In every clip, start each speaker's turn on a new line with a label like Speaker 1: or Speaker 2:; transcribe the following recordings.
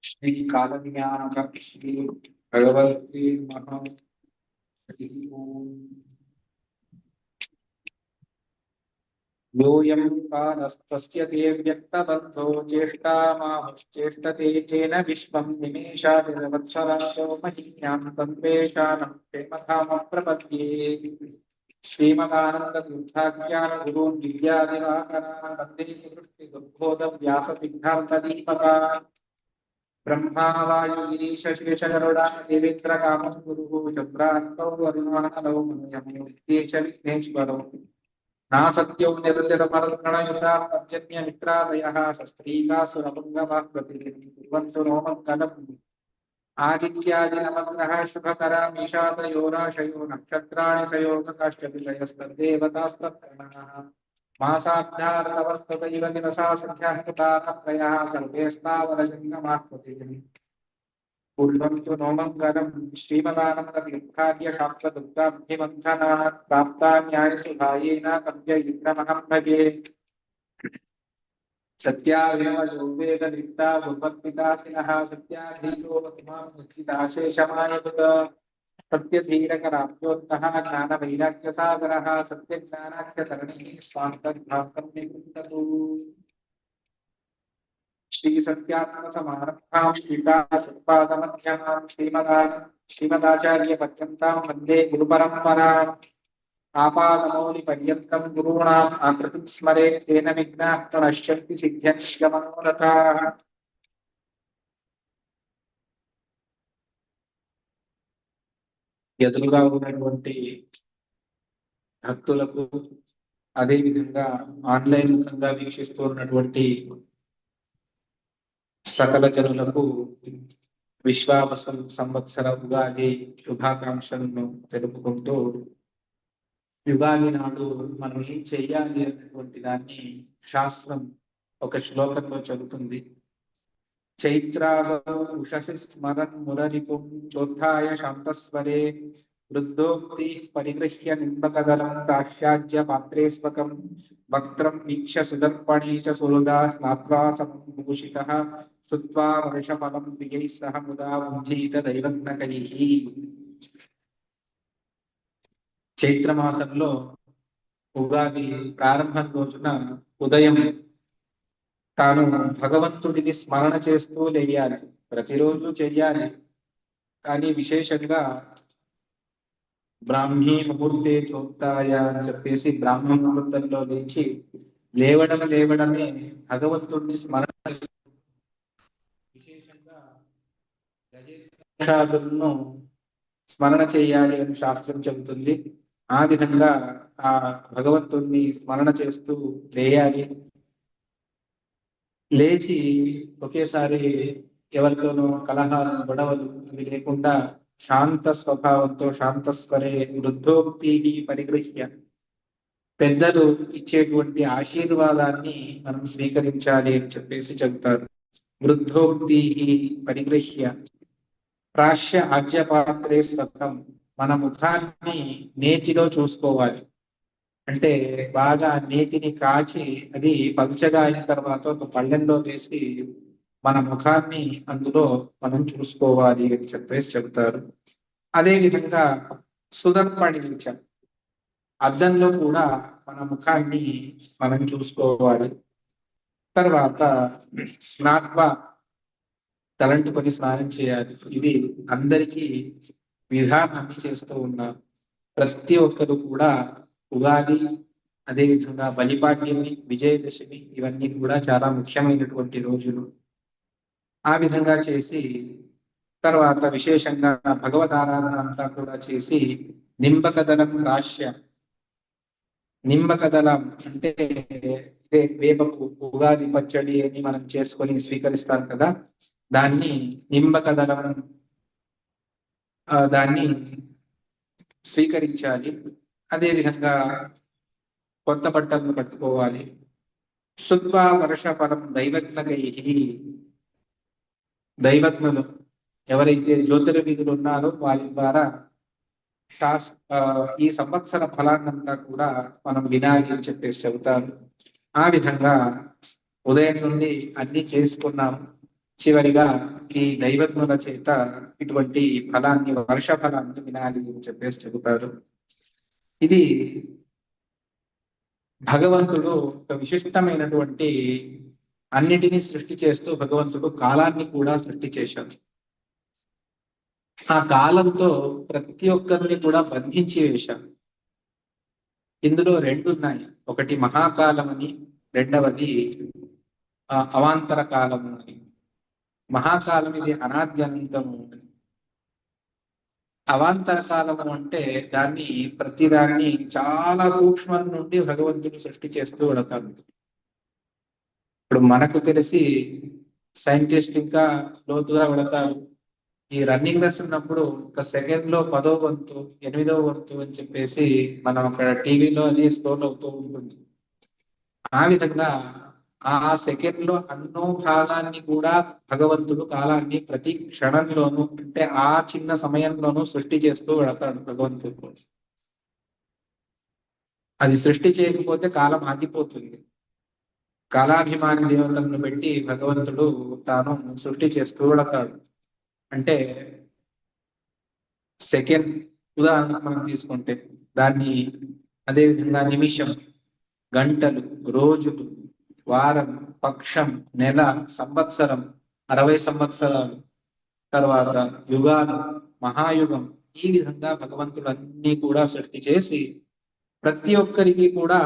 Speaker 1: श्री कालज्ञानक श्री भगवती महा योऽयं कालस्तस्य ते व्यक्तबद्धो चेष्टामाहुश्चेष्टते केन विश्वं निमेषादिवत्सराशो महीयां तन्वेषानं प्रेमधाम प्रपद्ये श्रीमदानन्दतीर्थाख्यान गुरून् विद्यादिवाकरान् वन्दे वृष्टिदुर्बोधव्याससिद्धान्तदीपकान् ब्रह्मा वायु गिरीश शेषगरुडा देवेन्द्र कामं गुरुः चन्द्रार्कौ वरुणानलौ मनोयमो विद्येश विघ्नेश्वरौ नासत्यो निरतिरमरुत्प्रणयुता पर्जन्य मित्रादयः शस्त्रीकासुरपुङ्गवाः प्रतिकुर्वन्तु नो मङ्गलम् आदित्यादिनवग्रह शुभकरामीशादयोराशयो नक्षत्राणि सयोगकाश्चविलयस्तद्देवतास्तत्कर्णः मासाब्धार्तवस्तदैव दिवसा सन्ध्यास्ततारत्रयः सर्वे स्थावरजङ्गमाः प्रतिजनि कुर्वन्तु नो मङ्गलम् श्रीमदानन्दतीर्थार्य शास्त्रदुर्गाभिमन्थनात् प्राप्तान्यायसुधायेन तव्ययिन्द्रमहं भजे सत्याभिनवजो वेदनित्ता गुरुवत्पिताकिनः सत्याधीशो वतिमां निश्चिताशेषमायभुत सत्यधीरकराब्जोत्तः ज्ञानवैराग्यसागरः सत्यज्ञानाख्यतरणिः स्वान्तद्भान्तं निकृन्ततु श्री सत्यात्मसमारब्धां श्रीकाशुत्पादमध्यमां श्रीमदाचार्यपर्यन्तां वन्दे गुरुपरम्पराम् आपादमौलिपर्यन्तं गुरूणाम् आकृतिं स्मरेत् तेन विघ्नाः प्रणश्यन्ति सिद्ध्यन्ति मनोरथाः ఎదురుగా ఉన్నటువంటి భక్తులకు అదే విధంగా ఆన్లైన్ ముఖంగా వీక్షిస్తూ ఉన్నటువంటి సకల జనులకు విశ్వావస సంవత్సర ఉగాది శుభాకాంక్షలను తెలుపుకుంటూ యుగాది నాడు మనం ఏం చెయ్యాలి అన్నటువంటి దాన్ని శాస్త్రం ఒక శ్లోకంలో చెబుతుంది. చైత్రావో ఉషసి స్మరన్ మురరిపుం చోత్థాయ శాంతస్వరే వృద్ధోక్తి పరిగృహ్య నింబకదలం దాస్యాజ్య పాత్రే స్వకం వక్త్రం వీక్ష సుదర్పణే చ సుహృదా స్నాత్వా సమం భూషితః శ్రుత్వా వర్షఫలం ప్రియైః సహ ముదా వంచీత దైవజ్ఞకైః. చైత్రమాసంలో ఉగాది ప్రారంభం రోజున ఉదయం తాను భగవంతుడిని స్మరణ చేస్తూ లేయాలి. ప్రతిరోజు చెయ్యాలి, కానీ విశేషంగా బ్రాహ్మీ ముహూర్తే చోత్తాయ అని చెప్పేసి బ్రాహ్మణ ముహూర్తంలో లేచి లేవడమే భగవంతుడిని స్మరణ చేస్తూ విశేషంగా గజేంద్రాదులను స్మరణ చేయాలి అని శాస్త్రం చెబుతుంది. ఆ విధంగా ఆ భగవంతుడిని స్మరణ చేస్తూ లేయాలి. లేచి ఒకేసారి ఎవరితోనూ కలహాలు గొడవలు అవి లేకుండా శాంత స్వభావంతో శాంతస్వరే వృద్ధోక్తి పరిగృహ్య పెద్దలు ఇచ్చేటువంటి ఆశీర్వాదాన్ని మనం స్వీకరించాలి అని చెప్పేసి చెబుతారు. వృద్ధోక్తి పరిగృహ్య ప్రాశ్య ఆజ్యపాత్రే స్వకం మన ముఖాన్ని నేతిలో చూసుకోవాలి. అంటే బాగా నేతిని కాచి అది పల్చగా అయిన తర్వాత ఒక పళ్ళెంలో వేసి మన ముఖాన్ని అందులో మనం చూసుకోవాలి అని చెప్పేసి చెబుతారు. అదే విధంగా సుదర్పణించం అద్దంలో కూడా మన ముఖాన్ని మనం చూసుకోవాలి. తర్వాత స్నాత్వ తలంటుకొని స్నానం చేయాలి. ఇది అందరికీ విధానాన్ని చేస్తూ ఉన్నారు. ప్రతి ఒక్కరు కూడా ఉగాది, అదేవిధంగా బలిపాడ్యమి, విజయదశమి ఇవన్నీ కూడా చాలా ముఖ్యమైనటువంటి రోజులు. ఆ విధంగా చేసి తర్వాత విశేషంగా భగవద్ ఆరాధన అంతా కూడా చేసి నింబకదలం రాశ్య, నింబకదలం అంటే వేపపు ఉగాది పచ్చడి అని మనం చేసుకొని స్వీకరిస్తాం కదా, దాన్ని నింబకదలం దాన్ని స్వీకరించాలి. అదే విధంగా కొత్త బట్టలను కట్టుకోవాలి. శుత్వా వర్షఫలం దైవజ్ఞకై, దైవజ్ఞులు ఎవరైతే జ్యోతిర్విధులు ఉన్నారో వారి ద్వారా ఈ సంవత్సర ఫలాన్నంతా కూడా మనం వినాలి అని చెప్పేసి చెబుతారు. ఆ విధంగా ఉదయం నుండి అన్ని చేసుకున్నాం. చివరిగా ఈ దైవజ్ఞుల చేత ఇటువంటి ఫలాన్ని, వర్ష ఫలాన్ని వినాలి అని చెప్పేసి చెబుతారు. ఇది భగవంతుడు ఒక విశిష్టమైనటువంటి, అన్నిటినీ సృష్టి చేస్తూ భగవంతుడు కాలాన్ని కూడా సృష్టి చేశాడు. ఆ కాలంతో ప్రతి ఒక్కరిని కూడా బంధించి వేశాడు. ఇందులో రెండు ఉన్నాయి. ఒకటి మహాకాలం అని, రెండవది అవాంతర కాలము అని. మహాకాలం ఇది అనాద్యంతము అని. అవాంతర కాలము అంటే ప్రతిదాన్ని చాలా సూక్ష్మం నుండి భగవంతుడు సృష్టి చేస్తూ వెళతాడు. ఇప్పుడు మనకు తెలిసి సైంటిస్ట్ ఇంకా లోతుగా వెళతారు. ఈ రన్నింగ్ రేస్ ఉన్నప్పుడు ఒక సెకండ్ లో 10వ వంతు 8వ వంతు అని చెప్పేసి మనం అక్కడ టీవీలో అది స్క్రోల్ అవుతూ ఉంటుంది. ఆ విధంగా ఆ సెకండ్ లో అన్నో భాగాన్ని కూడా భగవంతుడు కాలాన్ని ప్రతి క్షణంలోనూ, అంటే ఆ చిన్న సమయంలోనూ సృష్టి చేస్తూ వెళతాడు భగవంతుడు. అది సృష్టి చేయకపోతే కాలం ఆగిపోతుంది. కాలాభిమాని దేవతలను పెట్టి భగవంతుడు తాను సృష్టి చేస్తూ వెళతాడు. అంటే సెకండ్ ఉదాహరణ మనం తీసుకుంటే దాన్ని, అదేవిధంగా నిమిషం, గంటలు, రోజులు, వారం, పక్షం, నెల, సంవత్సరం, 60 సంవత్సరాలు, తర్వాత యుగాలు, మహాయుగం, ఈ విధంగా భగవంతుడు అన్ని కూడా సృష్టి చేసి ప్రతి ఒక్కరికి కూడా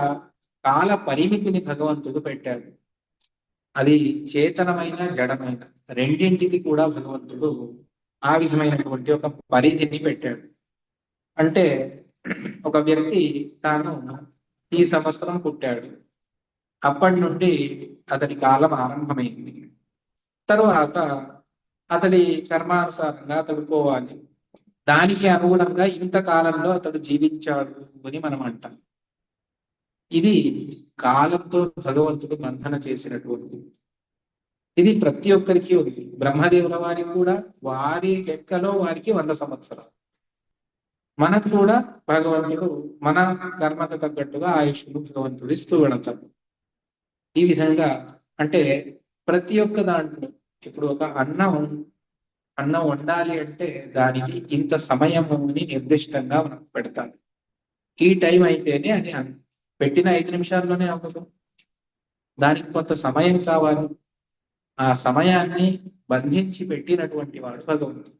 Speaker 1: కాల పరిమితిని భగవంతుడు పెట్టాడు. అది చేతనమైన, జడమైన రెండింటికి కూడా భగవంతుడు ఆ విధమైనటువంటి ఒక పరిధిని పెట్టాడు. అంటే ఒక వ్యక్తి తాను ఈ సంవత్సరం పుట్టాడు, అప్పటి నుండి అతడి కాలం ఆరంభమైంది. తరువాత అతడి కర్మానుసారంగా అతడు పోవాలి. దానికి అనుగుణంగా ఇంత కాలంలో అతడు జీవించాడు అని మనం అంటాం. ఇది కాలంతో భగవంతుడు బంధన చేసినటువంటి, ఇది ప్రతి ఒక్కరికి ఉంది. బ్రహ్మదేవుల వారికి కూడా వారి లెక్కలో వారికి 100 సంవత్సరాలు. మనకు కూడా భగవంతుడు మన కర్మకు తగ్గట్టుగా ఆయుష్ను భగవంతుడు ఇస్తూ వెళతాడు. ఈ విధంగా అంటే ప్రతి ఒక్క దాంట్లో, ఇప్పుడు ఒక అన్నం వండాలి అంటే దానికి ఇంత సమయము అని నిర్దిష్టంగా మనం పెడతాం. ఈ టైం అయితేనే అది పెట్టిన 5 నిమిషాల్లోనే అవ్వదు, దానికి కొంత సమయం కావాలి. ఆ సమయాన్ని బంధించి పెట్టినటువంటి వాడు భగవంతుడు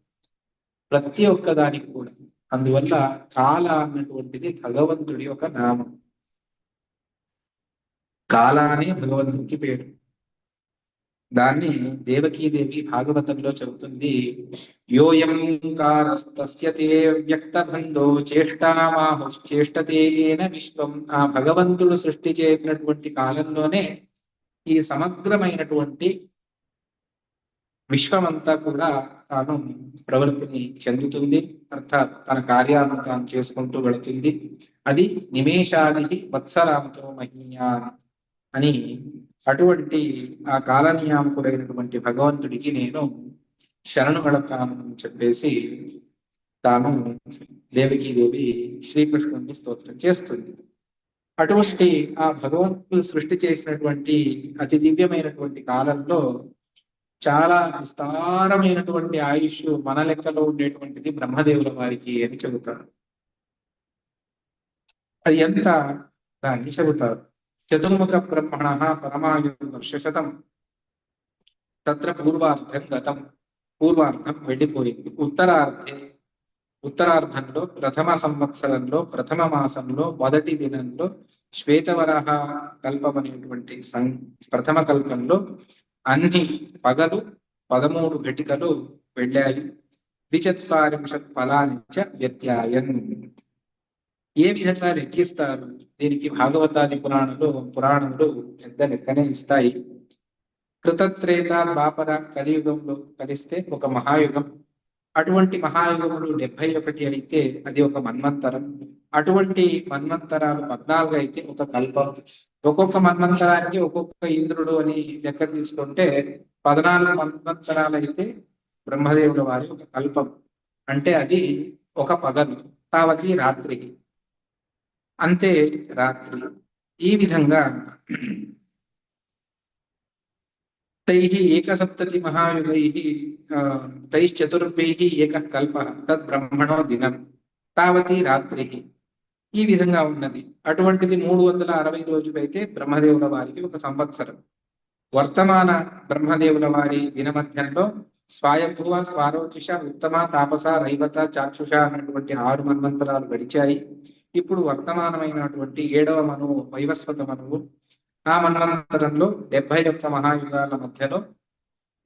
Speaker 1: ప్రతి ఒక్క దానికి కూడా. అందువల్ల కాల అన్నటువంటిది భగవంతుడి ఒక నామం. కాల అనే భగవంతుడికి పేరు. దాన్ని దేవకీదేవి భాగవతంలో చెబుతుంది. యోయం కారస్తస్యతే వ్యక్తబంధో చేష్టతేన విశ్వం. ఆ భగవంతుడు సృష్టి చేసినటువంటి కాలంలోనే ఈ సమగ్రమైనటువంటి విశ్వమంతా కూడా తాను ప్రవృత్తిని చెందుతుంది, అర్థాత్ తన కార్యాలను తాను చేసుకుంటూ వెళుతుంది. అది నిమేషాది వత్సరాంతో మహీయా అని. అటువంటి ఆ కాలనియామకుడైనటువంటి భగవంతుడికి నేను శరణు కడతాను అని చెప్పేసి తాను దేవకీదేవి శ్రీకృష్ణుడిని స్తోత్రం చేస్తుంది. అటువంటి ఆ భగవంతుడు సృష్టి చేసినటువంటి అతి దివ్యమైనటువంటి కాలంలో చాలా విస్తారమైనటువంటి ఆయుష్ మన లెక్కలో ఉండేటువంటిది బ్రహ్మదేవుల వారికి అని చెబుతారు. అది ఎంత దాన్ని చెబుతారు. చతుర్ముఖ బ్రహ్మణ పరమాయు వర్షశతం తత్ర పూర్వార్థం గతం. పూర్వార్థం వెళ్ళిపోయింది. ఉత్తరార్థంలో ప్రథమ సంవత్సరంలో ప్రథమ మాసంలో మొదటి దినంలో శ్వేతవరాహ కల్పం అనేటువంటి ప్రథమ కల్పంలో అన్ని పగలు 13 ఘటికలు వెళ్ళాయి. 24 ఫలానిచ్చ వ్యత్యాయన్. ఏ విధంగా లెక్కిస్తారు? దీనికి భాగవతాది పురాణములు పెద్ద లెక్కనే ఇస్తాయి. కృతత్రేత ద్వాపర కలియుగంలో కలిస్తే ఒక మహాయుగం. అటువంటి మహాయుగములు 71 అయితే అది ఒక మన్వంతరం. అటువంటి మన్వంతరాలు 14 అయితే ఒక కల్పం. ఒక్కొక్క మన్వంతరానికి ఒక్కొక్క ఇంద్రుడు అని లెక్క తీసుకుంటే 14 మన్వంతరాలు అయితే బ్రహ్మదేవుల వారి ఒక కల్పం. అంటే అది ఒక పగలు. తావతి రాత్రి, అంతే రాత్రి. ఈ విధంగా తైః ఏకసప్తతి మహాయుగైః తైశ్చతుర్భైః ఏకః కల్పః తద్ బ్రహ్మణో దినం తావతి రాత్రి. ఈ విధంగా ఉన్నది. అటువంటిది 360 రోజులైతే బ్రహ్మదేవుల వారికి ఒక సంవత్సరం. వర్తమాన బ్రహ్మదేవుల వారి దినమధ్యంలో స్వాయభువ, స్వారోచిష, ఉత్తమ, తాపస, రైవత, చాక్షుష అన్నటువంటి 6 మన్వంతరాలు గడిచాయి. ఇప్పుడు వర్తమానమైనటువంటి 7వ మనువు వైవస్వత మనువు. ఆ మన్వంతరంలో 71 మహాయుగాల మధ్యలో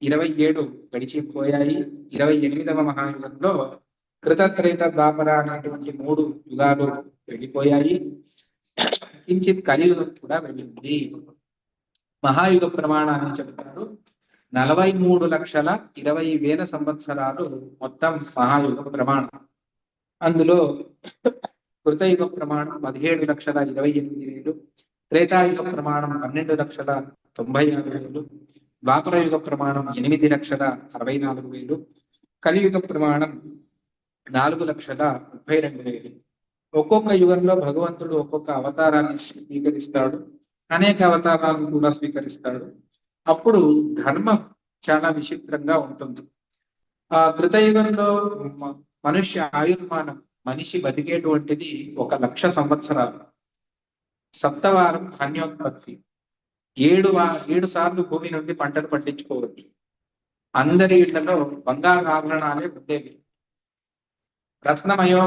Speaker 1: 27 గడిచిపోయాయి. 28వ మహాయుగంలో కృతత్రేత ద్వాపర అనేటువంటి 3 యుగాలు వెళ్ళిపోయాయి. కించిత్ కలియుగం కూడా వెళ్ళింది. మహాయుగ ప్రమాణాన్ని చెబుతారు. 43,20,000 సంవత్సరాలు మొత్తం మహాయుగ ప్రమాణం. అందులో కృతయుగ ప్రమాణం 17,28,000, త్రేతాయుగ ప్రమాణం 12,96,000, ద్వాపరయుగ ప్రమాణం 8,64,000, కలియుగ ప్రమాణం 4,32,000. ఒక్కొక్క యుగంలో భగవంతుడు ఒక్కొక్క అవతారాన్ని స్వీకరిస్తాడు, అనేక అవతారాలను కూడా స్వీకరిస్తాడు. అప్పుడు ధర్మం చాలా విచిత్రంగా ఉంటుంది. ఆ కృతయుగంలో మనుష్య ఆయుర్మానం, మనిషి బతికేటువంటిది 1,00,000 సంవత్సరాలు. సప్తవారం ధాన్యోత్పత్తి, 7 సార్లు భూమి నుండి పంటలు పండించుకోవచ్చు. అందరి ఇళ్లలో బంగారు ఆభరణాలే ఉండేవి. రత్నమయో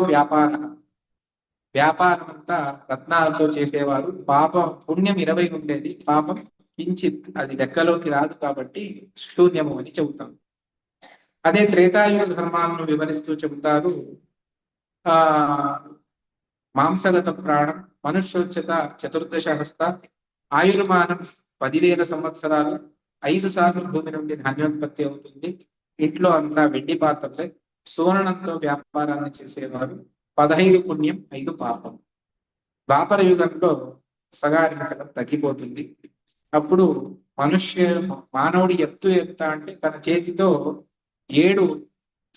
Speaker 1: వ్యాపారం అంతా రత్నాలతో చేసేవారు. పాపం పుణ్యం 20 ఉండేది, పాపం కించిత్, అది లెక్కలోకి రాదు కాబట్టి శూన్యము అని చెబుతాం. అదే త్రేతాయుగ ధర్మాలను వివరిస్తూ చెబుతారు. ఆ మాంసగత ప్రాణం, మనుష్యోచ్యత 14 హస్త, ఆయుర్మానం 10,000 సంవత్సరాలు, 5 సార్లు భూమి నుండి ధాన్యోత్పత్తి అవుతుంది. ఇంట్లో అంతా వెండి పాత్రలే. సువర్ణంతో వ్యాపారాన్ని చేసేవారు. 15 పుణ్యం, 5 పాపం. ద్వాపర యుగంలో సగానికి సగం తగ్గిపోతుంది. అప్పుడు మానవుడి ఎత్తు ఎంత అంటే తన చేతితో 7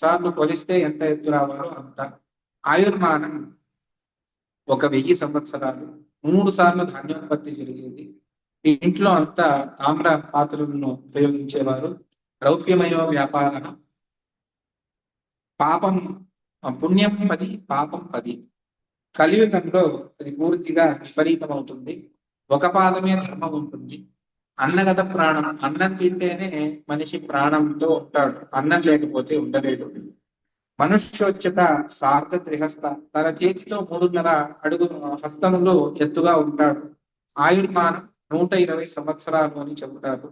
Speaker 1: సార్లు కొలిస్తే ఎంత ఎత్తు రావాలో అంత. ఆయుర్మానం 1,000 సంవత్సరాలు, 3 సార్లు ధాన్యోత్పత్తి జరిగేది. ఇంట్లో అంతా తామ్ర పాత్రలను ఉపయోగించేవారు. రౌప్యమయో వ్యాపార, పాపం పుణ్యం 10, పాపం 10. కలియుగంలో అది పూర్తిగా విపరీతం అవుతుంది. ఒక పాదమే ధర్మం ఉంటుంది. అన్నగత ప్రాణం, అన్నం తింటేనే మనిషి ప్రాణంతో ఉంటాడు, అన్నం లేకపోతే ఉండలేడు. మనుష్యోచ్యత సార్ధ త్రిహస్త, తన చేతితో 3.5 అడుగు హస్తములు ఎత్తుగా ఉంటాడు. ఆయుర్మానం 120 సంవత్సరాలు అని చెబుతారు.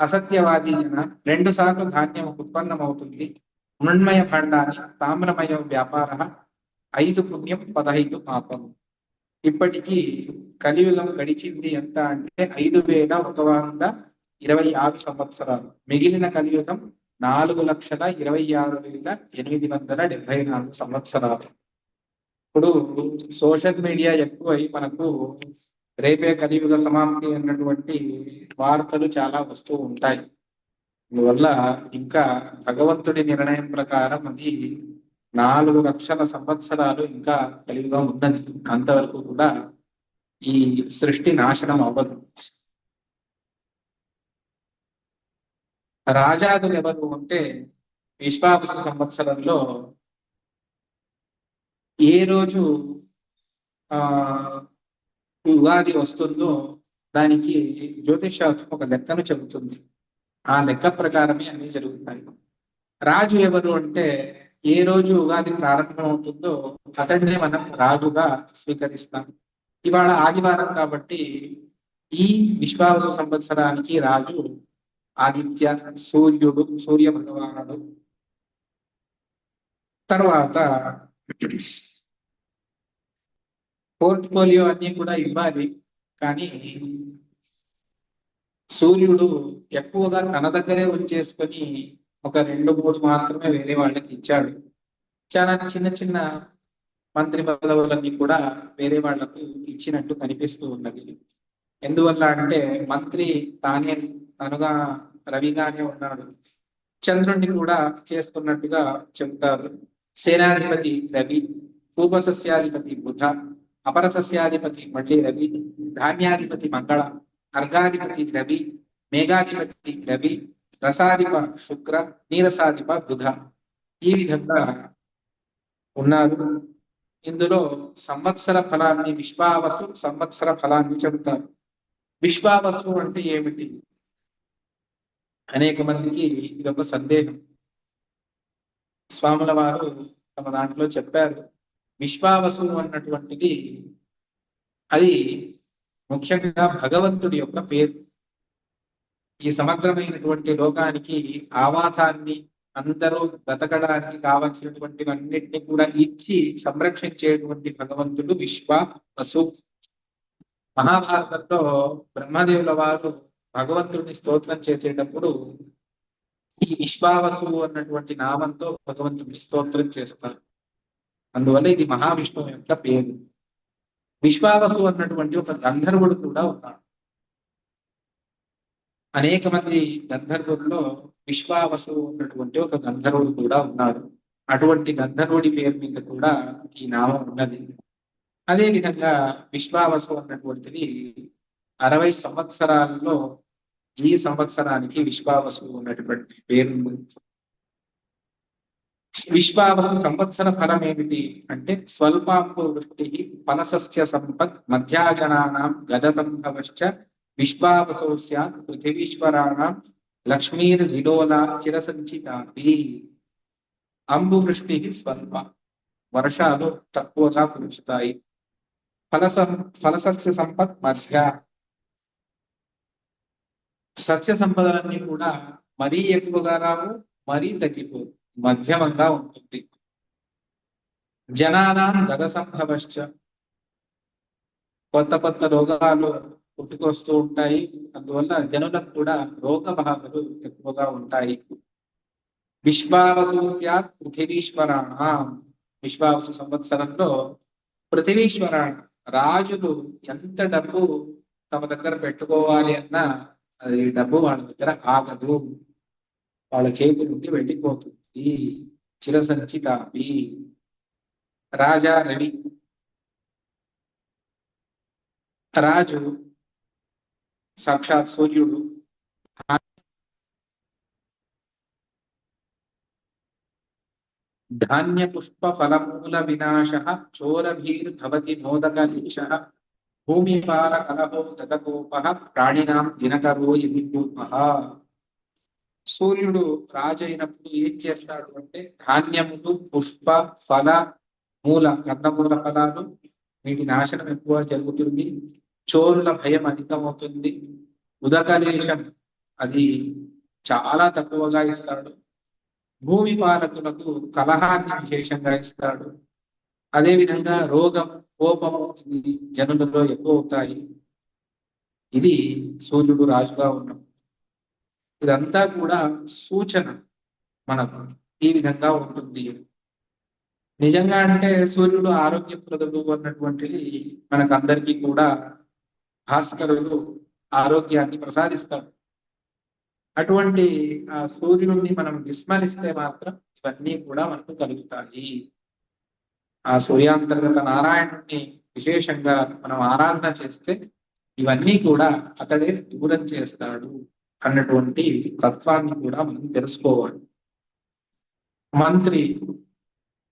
Speaker 1: అసత్యవాది జన, 2 సార్లు ధాన్యం ఉత్పన్నమవుతుంది. మృణ్మయ భాండాన్ని, తామ్రమయ వ్యాపార, 5 పుణ్యం, 15 పాపం. ఇప్పటికీ కలియుగం గడిచింది ఎంత అంటే 5,126 సంవత్సరాలు. మిగిలిన కలియుగం 4,26,874 సంవత్సరాలు. ఇప్పుడు సోషల్ మీడియా ఎక్కువై మనకు రేపే కలియుగ సమాప్తి అన్నటువంటి వార్తలు చాలా వస్తూ ఉంటాయి. అందువల్ల ఇంకా భగవంతుడి నిర్ణయం ప్రకారం అది 4,00,000 సంవత్సరాలు ఇంకా కలియుగం ఉన్నది. అంతవరకు కూడా ఈ సృష్టి నాశనం అవ్వదు. రాజాదులు ఎవరు అంటే విశ్వావసు సంవత్సరంలో ఏ రోజు ఉగాది వస్తుందో దానికి జ్యోతిష్ శాస్త్రం ఒక లెక్కను చెబుతుంది. ఆ లెక్క ప్రకారమే అన్ని జరుగుతాయి. రాజు ఎవరు అంటే ఏ రోజు ఉగాది ప్రారంభం అవుతుందో అతడినే మనం రాజుగా స్వీకరిస్తాం. ఇవాళ ఆదివారం కాబట్టి ఈ విశ్వావసు సంవత్సరానికి రాజు ఆదిత్య, సూర్య భగవానుడు. తర్వాత పోర్ట్ఫోలియో అన్ని కూడా ఇవ్వాలి, కానీ సూర్యుడు ఎక్కువగా తన దగ్గరే ఉంచేసుకొని ఒక 2-3 మాత్రమే వేరే వాళ్ళకి ఇచ్చాడు. చాలా చిన్న చిన్న మంత్రి పదవులన్నీ కూడా వేరే వాళ్లకు ఇచ్చినట్టు కనిపిస్తూ ఉన్నది. ఎందువల్ల అంటే మంత్రి తనుగా రవిగానే ఉన్నాడు. చంద్రుణ్ణి కూడా చేస్తున్నట్టుగా చెబుతారు. సేనాధిపతి రవి, పూర్వ సస్యాధిపతి బుధ, అపర సస్యాధిపతి మళ్ళీ రవి, ధాన్యాధిపతి మంగళ, అర్ఘాధిపతి రవి, మేఘాధిపతి రవి, రసాధిప శుక్ర, నీరసాధిప బుధ. ఈ విధంగా ఉన్నారు. ఇందులో సంవత్సర ఫలాన్ని విశ్వావసు సంవత్సర ఫలాన్ని చెబుతారు. విశ్వావసు అంటే ఏమిటి? అనేక మందికి ఇది ఒక సందేహం. స్వాముల వారు తమ దాంట్లో చెప్పారు, విశ్వావసు అన్నటువంటిది అది ముఖ్యంగా భగవంతుడి యొక్క పేరు. ఈ సమగ్రమైనటువంటి లోకానికి ఆవాసాన్ని, అందరూ బ్రతకడానికి కావలసినటువంటివన్నిటిని కూడా ఇచ్చి సంరక్షించేటువంటి భగవంతుడు విశ్వావసు. మహాభారతంలో బ్రహ్మదేవుల వారు భగవంతుడిని స్తోత్రం చేసేటప్పుడు ఈ విశ్వావసు అన్నటువంటి నామంతో భగవంతుడిని స్తోత్రం చేస్తారు. అందువల్ల ఇది మహావిష్ణువు యొక్క పేరు. విశ్వావసు అన్నటువంటి ఒక గంధర్వుడు కూడా ఉన్నాడు. అనేక మంది గంధర్వుల్లో విశ్వావసు అన్నటువంటి ఒక గంధర్వుడు కూడా ఉన్నాడు. అటువంటి గంధర్వుడి పేరు మీద కూడా ఈ నామం ఉన్నది. అదే విధంగా విశ్వావసు అన్నటువంటిది 60 సంవత్సరాలలో ఈ సంవత్సరానికి విశ్వావసు ఉన్నటువంటి పేరు. విశ్వావసు సంవత్సర ఫలం ఏమిటి అంటే స్వల్పాంపు వృష్టి, ఫలసస్య సంపత్, మధ్యాజనానాం గద సంభవశ్చ, విశ్వావసౌ స్యాత్ పృథివీశ్వరాణం లక్ష్మీర్ విలోల చిరసంచితాపి. అంబు వృష్టి స్వల్ప, వర్షాలు తక్కువగా కురుస్తాయి. ఫలసస్య సంపత్ మధ్య, సస్య సంపదలన్నీ కూడా మరీ ఎక్కువగా రావు, మరీ తగ్గిపోవు, మధ్యమంగా ఉంటుంది. జనానాం గద సంభవశ్చ, కొత్త కొత్త రోగాలు పుట్టుకొస్తూ ఉంటాయి. అందువల్ల జనులకు కూడా రోగ బాధలు ఎక్కువగా ఉంటాయి. విశ్వావసు స్యాత్ పృథివీశ్వరాణం, విశ్వావసు సంవత్సరంలో పృథివీశ్వరాణ, రాజులు ఎంత డబ్బు తమ దగ్గర పెట్టుకోవాలి అన్నా అది డబ్బు వాళ్ళ దగ్గర ఆగదు, వాళ్ళ చేతి నుండి వెళ్ళిపోతుంది. చిరసంచితాపి. రాజా రవి, రాజు సాక్షాత్ సూర్యుడు. ధాన్య పుష్ప ఫలమూల వినాశ, చోరభీర్భవతి మోదకలీశ, భూమిపాల కలహో గతకోప, ప్రాణినాం దినకరో ఇది పూర్వః. సూర్యుడు రాజు అయినప్పుడు ఏం చేస్తాడు అంటే ధాన్యములు, పుష్ప, ఫల, మూల, కందమూల ఫలాలు, వీటి నాశనం ఎక్కువ జరుగుతుంది. చోరుల భయం అధికమవుతుంది. ఉదకలేశం అది చాలా తక్కువగా ఇస్తాడు. భూమి పాలకులకు కలహాన్ని విశేషంగా ఇస్తాడు. అదేవిధంగా రోగం, కోపము ఇది జనులలో ఎక్కువ అవుతాయి. ఇది సూర్యుడు రాజుగా ఉన్నాం. ఇదంతా కూడా సూచన మనకు ఈ విధంగా ఉంటుంది. నిజంగా అంటే సూర్యుడు ఆరోగ్యప్రదుడు అన్నటువంటిది మనకందరికీ కూడా భాస్కరుడు ఆరోగ్యాన్ని ప్రసాదిస్తాడు. అటువంటి ఆ సూర్యుడిని మనం విస్మరిస్తే మాత్రం ఇవన్నీ కూడా మనకు కలుగుతాయి. ఆ సూర్యాంతర్గత నారాయణుడిని విశేషంగా మనం ఆరాధన చేస్తే ఇవన్నీ కూడా అతడే దూరం చేస్తాడు అన్నటువంటి తత్వాన్ని కూడా మనం తెలుసుకోవాలి. మంత్రి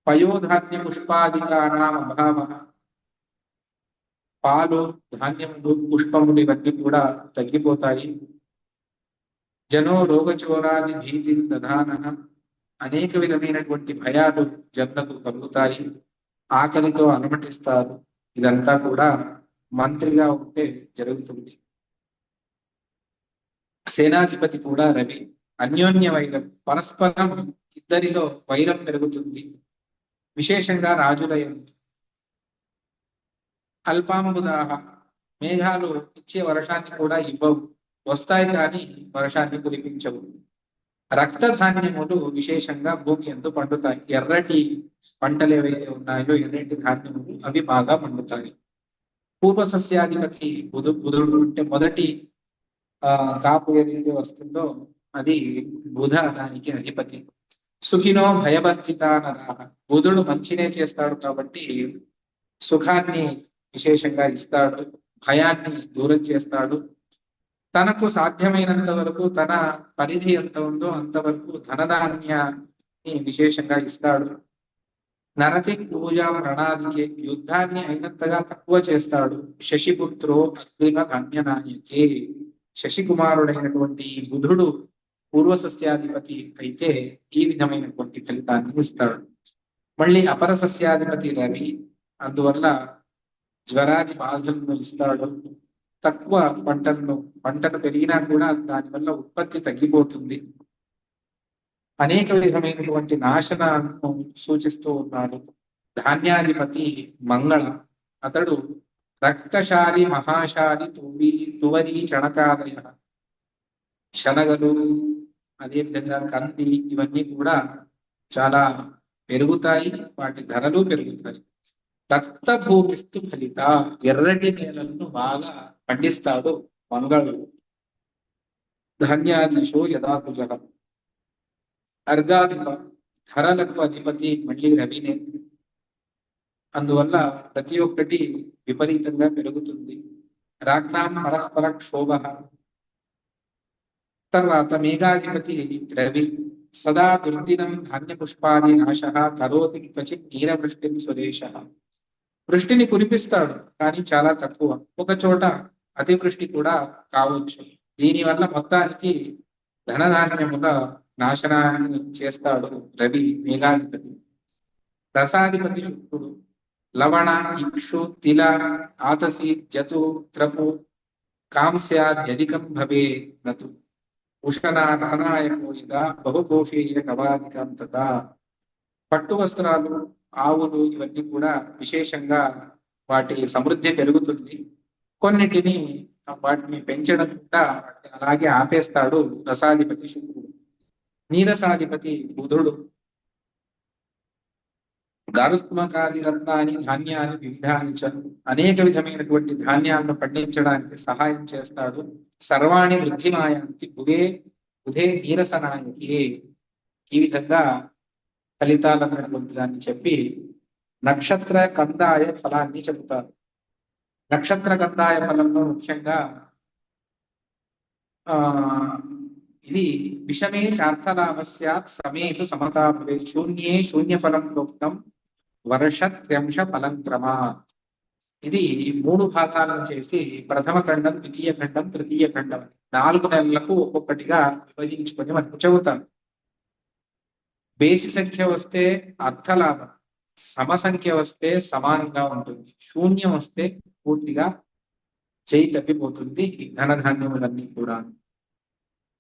Speaker 1: పయోధాన్య పుష్పాదికానాం అభావ, పాలు, ధాన్యములు, పుష్పములు ఇవన్నీ కూడా తగ్గిపోతాయి. జనో రోగచోరాది భీతి ప్రధాన, అనేక విధమైనటువంటి భయాలు జనులకు కలుగుతాయి. ఆకలితో అనుమతిస్తారు. ఇదంతా కూడా మంత్రిగా ఉంటే జరుగుతుంది. సేనాధిపతి కూడా రవి. అన్యోన్య వైరం, పరస్పరం ఇద్దరిలో వైరం పెరుగుతుంది. విశేషంగా రాజులయం. అల్పాంబుదాహ, మేఘాలు ఇచ్చే వర్షాన్ని కూడా ఇవ్వవు, వస్తాయి కానీ వర్షాన్ని కురిపించవు. రక్తధాన్యములు విశేషంగా భూమి ఎందు పండుతాయి. ఎర్రటి పంటలు ఏవైతే ఉన్నాయో, ఎర్రటి ధాన్యములు అవి బాగా పండుతాయి. పూర్వ సస్యాధిపతి బుధుడు అంటే మొదటి కాపు ఏదైతే వస్తుందో అది బుధ, దానికి అధిపతి. సుఖినో భయవర్జితానరాః. బుధుడు మంచినే చేస్తాడు కాబట్టి సుఖాన్ని విశేషంగా ఇస్తాడు, భయాన్ని దూరం చేస్తాడు. తనకు సాధ్యమైనంత వరకు తన పరిధి ఎంత ఉందో అంతవరకు ధనధాన్యాన్ని విశేషంగా ఇస్తాడు. నరతి పూజా ప్రణాదికే, యుద్ధాన్ని అయినంతగా తక్కువ చేస్తాడు. శశిపుత్రో అగ్నిమ ధాన్యనాయకే, శశికుమారుడైనటువంటి ఈ బుధుడు పూర్వ సస్యాధిపతి అయితే ఈ విధమైనటువంటి ఫలితాన్ని ఇస్తాడు. మళ్ళీ అపర సస్యాధిపతి రవి, అందువల్ల జ్వరాది బాధలను ఇస్తాడు. తక్కువ పంటను పెరిగినా కూడా దానివల్ల ఉత్పత్తి తగ్గిపోతుంది. అనేక విధమైనటువంటి నాశనాలను సూచిస్తూ ఉన్నాడు. ధాన్యాధిపతి మంగళ, అతడు రక్తశాలి మహాశాలి తువరి చణకాదయ, శనగలు అదేవిధంగా కంది ఇవన్నీ కూడా చాలా పెరుగుతాయి, వాటి ధరలు పెరుగుతాయి. రక్త భూమిస్తు ఫలిత, ఎర్రటి నేలలను బాగా పండిస్తాడు మంగళుడు. ధాన్యాధీశో యథాకుజ, అర్ధాధిప, ధరలకు అధిపతి మళ్ళీ రవినే. అందువల్ల ప్రతి ఒక్కటి విపరీతంగా పెరుగుతుంది. రాజ్ఞాం పరస్పర క్షోభ, తర్వాత మేఘాధిపతి రవి, సదా దుర్దినం ధాన్య పుష్పాది నాశ కరోతి క్వచిత్ నీరవృష్టిం సురేష. వృష్టిని కురిపిస్తాడు కానీ చాలా తక్కువ, ఒక చోట అతివృష్టి కూడా కావచ్చు. దీనివల్ల మొత్తానికి ధనధాన్యముల నాశనాన్ని చేస్తాడు రవి మేఘాధిపతి. రసాధిపతి శుక్రుడు, లవణ ఇక్షు తిల ఆతసి జతు త్రపు కాంస్యాద్యధికం భవే నతు ఉషణాసనాయకోయిద బహుపోషేయ గవాదికం తథా. పట్టు వస్త్రాలు, ఆవులు ఇవన్నీ కూడా విశేషంగా వాటి సమృద్ధి పెరుగుతుంది. కొన్నిటిని వాటిని పెంచడం కూడా అలాగే ఆపేస్తాడు రసాధిపతి శుక్రుడు. నీరసాధిపతి బుధుడు, గారుత్మకాది రత్నాన్ని ధాన్యాన్ని వివిధాన్ని అనేక విధమైనటువంటి ధాన్యాలను పండించడానికి సహాయం చేస్తాడు. సర్వాణి వృద్ధిమాయాంతి బుధే నీరసనాయకి. ఈ విధంగా ఫలితాలు అన్నటువంటి దాన్ని చెప్పి నక్షత్ర కందాయ ఫలాన్ని చెబుతారు. నక్షత్ర కందాయ ఫలంలో ముఖ్యంగా ఇది విషమే చార్థలాభస్యాత్ సమేతు సమతా భవే, శూన్యే శూన్య ఫలం ప్రోక్తం వర్షత్ర్యంశ ఫలం క్రమాత్. ఇది 3 భాగాలను చేసి ప్రథమ ఖండం, ద్వితీయ ఖండం, తృతీయ ఖండం 4 నెలలకు ఒక్కొక్కటిగా విభజించుకొని మనకు చెబుతాం. బేసి సంఖ్య వస్తే అర్థలాభం, సమ సంఖ్య వస్తే సమానంగా ఉంటుంది, శూన్యం వస్తే పూర్తిగా చేయి తప్పిపోతుంది ధనధాన్యములన్నీ కూడా.